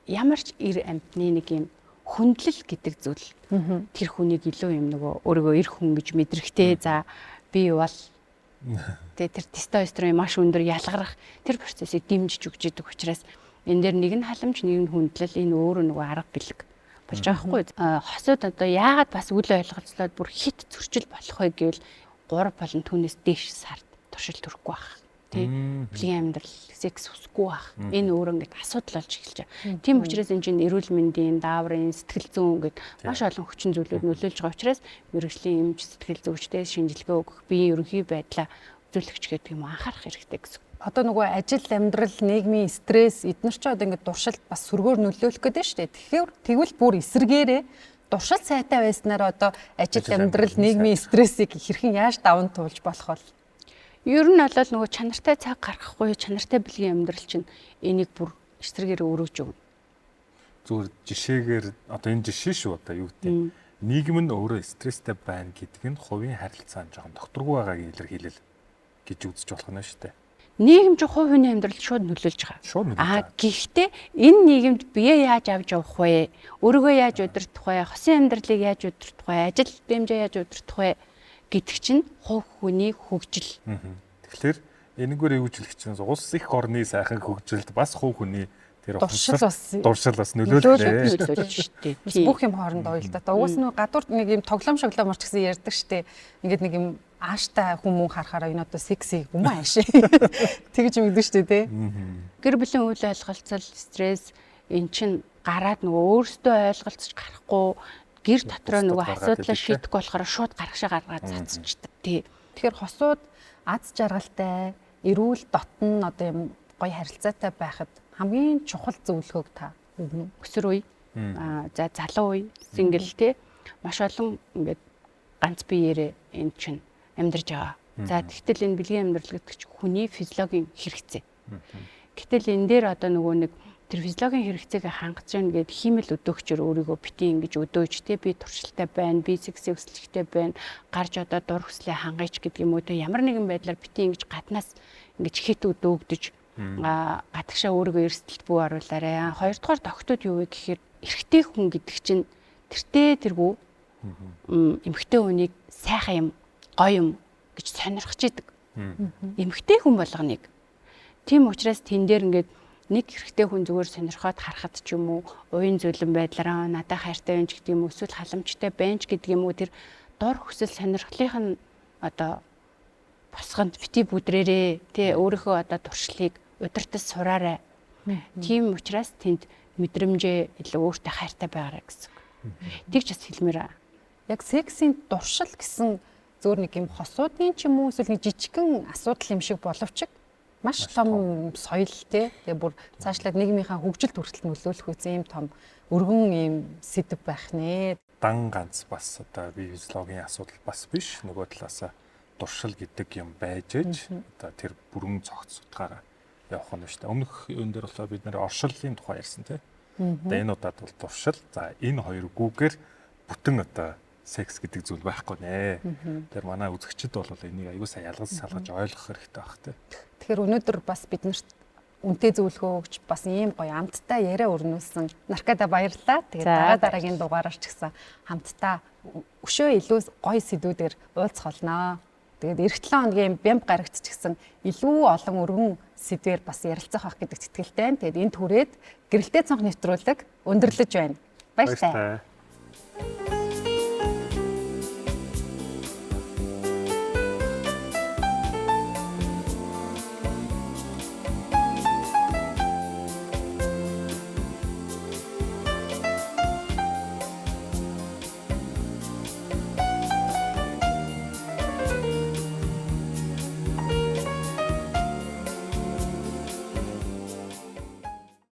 ямар ч эр амьтны нэг юм хүндлэл гэдэг зүйл. Тэр хүнийг илүү юм нөгөө өөрийгөө эр хүн гэж мэдрэхтэй. За би бол тэр тестостерон маш өндөр ялгарах тэр процессыг дэмжиж өгч идэг учраас энэ дээр нэг нь халамж, нэг нь хүндлэл, энэ өөрөө нөгөө арга бэлэг болж байгаа хгүй. Хосууд одоо яагаад бас үл ойлголцлоод бүр хит зөрчил болох вэ гэвэл 3 болон түүнээс дээш сард туршил төрөхгүй байх. Тий. Бэлгийн амьдрал, секс хүсэхгүй байх. Энэ өөрөө ингээд асуудал болж эхэлж байгаа. Тийм учраас энэ чинь эрүүл мэндийн, дааврын, сэтгэл зүйн ингээд маш олон хүчин зүйлүүд нөлөөлж байгаа учраас мэрэгжлийн эмч, сэтгэл зүйчдээс шинжилгээ өгөх, биеийн ерөнхий байдлаа үзүүлэгч гэдэг юм анхаарах хэрэгтэй гэсэн. Одоо нөгөө ажил, амьдрал, нийгмийн стресс эдгээр ч одоо ингээд дуршилт бас сүргээр нөлөөлөх гэдэг шүү дээ. Тэгэхээр тэгвэл бүр эсэргээрээ дуршилт сайтай байснаар одоо ажил, амьдрал, нийгмийн стрессийг хэрхэн яаж даван туулж болох вэ? Ер нь бол нөгөө чанартай цаг гаргахгүй, чанартай бэлгийн амьдрал чинь энийг бүр эсрэгээр өргөж өгнө. Зүгээр жишээгээр одоо энэ жишээ шүү одоо юу гэдэг. Нийгэм нь өөрөө стресстэй байна гэдэг нь хувийн харилцаанд жоохон докторгүй байгааг илэрхийлэл гэж үзэж болох нь шүү дээ. Нийгэм ч хувь хүний амьдралд шууд нөлөөлж байгаа. Гэхдээ энэ нийгэмд бие яаж авч явах вэ? Өөрийгөө яаж удирдах вэ? Хосын амьдралыг яаж удирдах вэ? Ажил бэмжээ яаж удирдах вэ гэдэг чинь хувь хүний хөгжил. Тэгэхээр энэгээр юу гэж чинь улс их орны сайхан хөгжилд бас хувь хүний тэр дуршил бас нөлөөлж шүү дээ. Бүх юм хоорондоо уялдаа. Угаас нь гадуур нэг юм тоглоом шоглоомор ч гэсэн ярьдаг шүү дээ. Ингээд нэг юм ааштай хүмүүс харахаараа энэ одоо секси юм ааш. Тэгж мэдэн шүү дээ, тий. Гэр бүлийн үйл ойлголцол, стресс эн чин гараад нөгөө өөрсдөө ойлголцож гарахгүй гэр дотроо нөгөө асуудлаа шийдэх болохоор шууд гаргашаа гаргаад цацчихдаг. Тий. Тэгэхээр хосууд аз жаргалтай, эрүүл дотн одоо юм гоё харилцаатай байхад хамгийн чухал зөвлөгөөг та өгнө. Өсвөр үе, за залуу үе, сингл тий. Маш олон ингээд ганц биеэрээ эн чин амьдарч байгаа. За тэгтэл энэ бэлгийн амьдрал гэдэг чинь хүний физиологийн хэрэгцээ. Гэтэл энэ дээр одоо нөгөө нэг тэр физиологийн хэрэгцээг хангаж гэн гээд хиймэл өдөөгчөр өөрийгөө бити ингэж өдөөж те би туршилттай байна, би секси өсөлттэй байна, гарч одоо дур хүслээ хангаж гэдэг юм уу те ямар нэгэн байдлаар бити ингэж гаднаас ингэж хит өдөөгдөж гадагшаа өөрийгөө эрсдэлт бүү оруулаарай. Хоёрдугаар тогтод юу вэ гэхээр эрэгтэй хүн гэдэг чинь тэргүү эмэгтэй хүнийг сайхан юм гоё юм гэж сонирхож идэг. Эмэгтэй хүн болгоныг. Тийм учраас тэн дээр ингээд нэг эрэгтэй хүн зүгээр сонирхоод харахад ч юм уу, уян зөөлөн байдлаараа надад хайртай байж гэдэг юм уу, эсвэл халамжтай байж гэдэг юм уу тэр дор хүсэл сонирхлынх нь одоо босгонд бити бүдрээрээ тий өөрийнхөө одоо туршлыг удирдах сураарай. Тийм учраас тэнд мэдрэмжээ илүү өөртөө хайртай байгаарай гэсэн. Тэгж бас хэлмээр. Яг сексийн дуршил гэсэн зөөр нэг юм хосуудын ч юм уу эсвэл нэг жижигхэн асуудал юм шиг боловч маш том соёл тий. Тэгээ бүр цаашлаад нийгмийнхаа хөгжилд хүртэл нөлөөлөх үгүй юм том өргөн юм сэдв байх нэ. Дан ганц бас одоо бие физиологийн асуудал бас биш. Нөгөө талаасаа дуршил гэдэг юм байж ээж одоо тэр бүрэн цогц утгаараа явах нь шүү дээ. Өмнөх юм дээр болохоор бид нэр оршиллын тухай ярьсан тий. Одоо энэ удаад бол дуршил. За энэ хоёр гүүгээр бүтэн одоо секс гэдэг зүйл байхгүй нэ. Тэр манай үзэгчд бол энийг аюул сайн ялгаж салгаж ойлгох хэрэгтэй байх тий. Тэгэхээр өнөөдөр бас биднэрт үнэтэй зөвлөгөө өгч бас ийм гоё амттай яриа өрнүүлсэн Наркада баярлалаа. Тэгээд дараагийн дугаараар ч гэсэн хамтдаа өшөө илүү гоё сэдвүүдээр уулзах болноо. Тэгээд эх 7 хоногийн бямб гарагт ч гэсэн илүү олон өргөн сэдвээр бас ярилцах байх гэдэг итгэлтэй. Тэгээд энд хүрээд гэрэлтэй цонх нэвтрүүлэг өндөрлөж байна. Баярлалаа.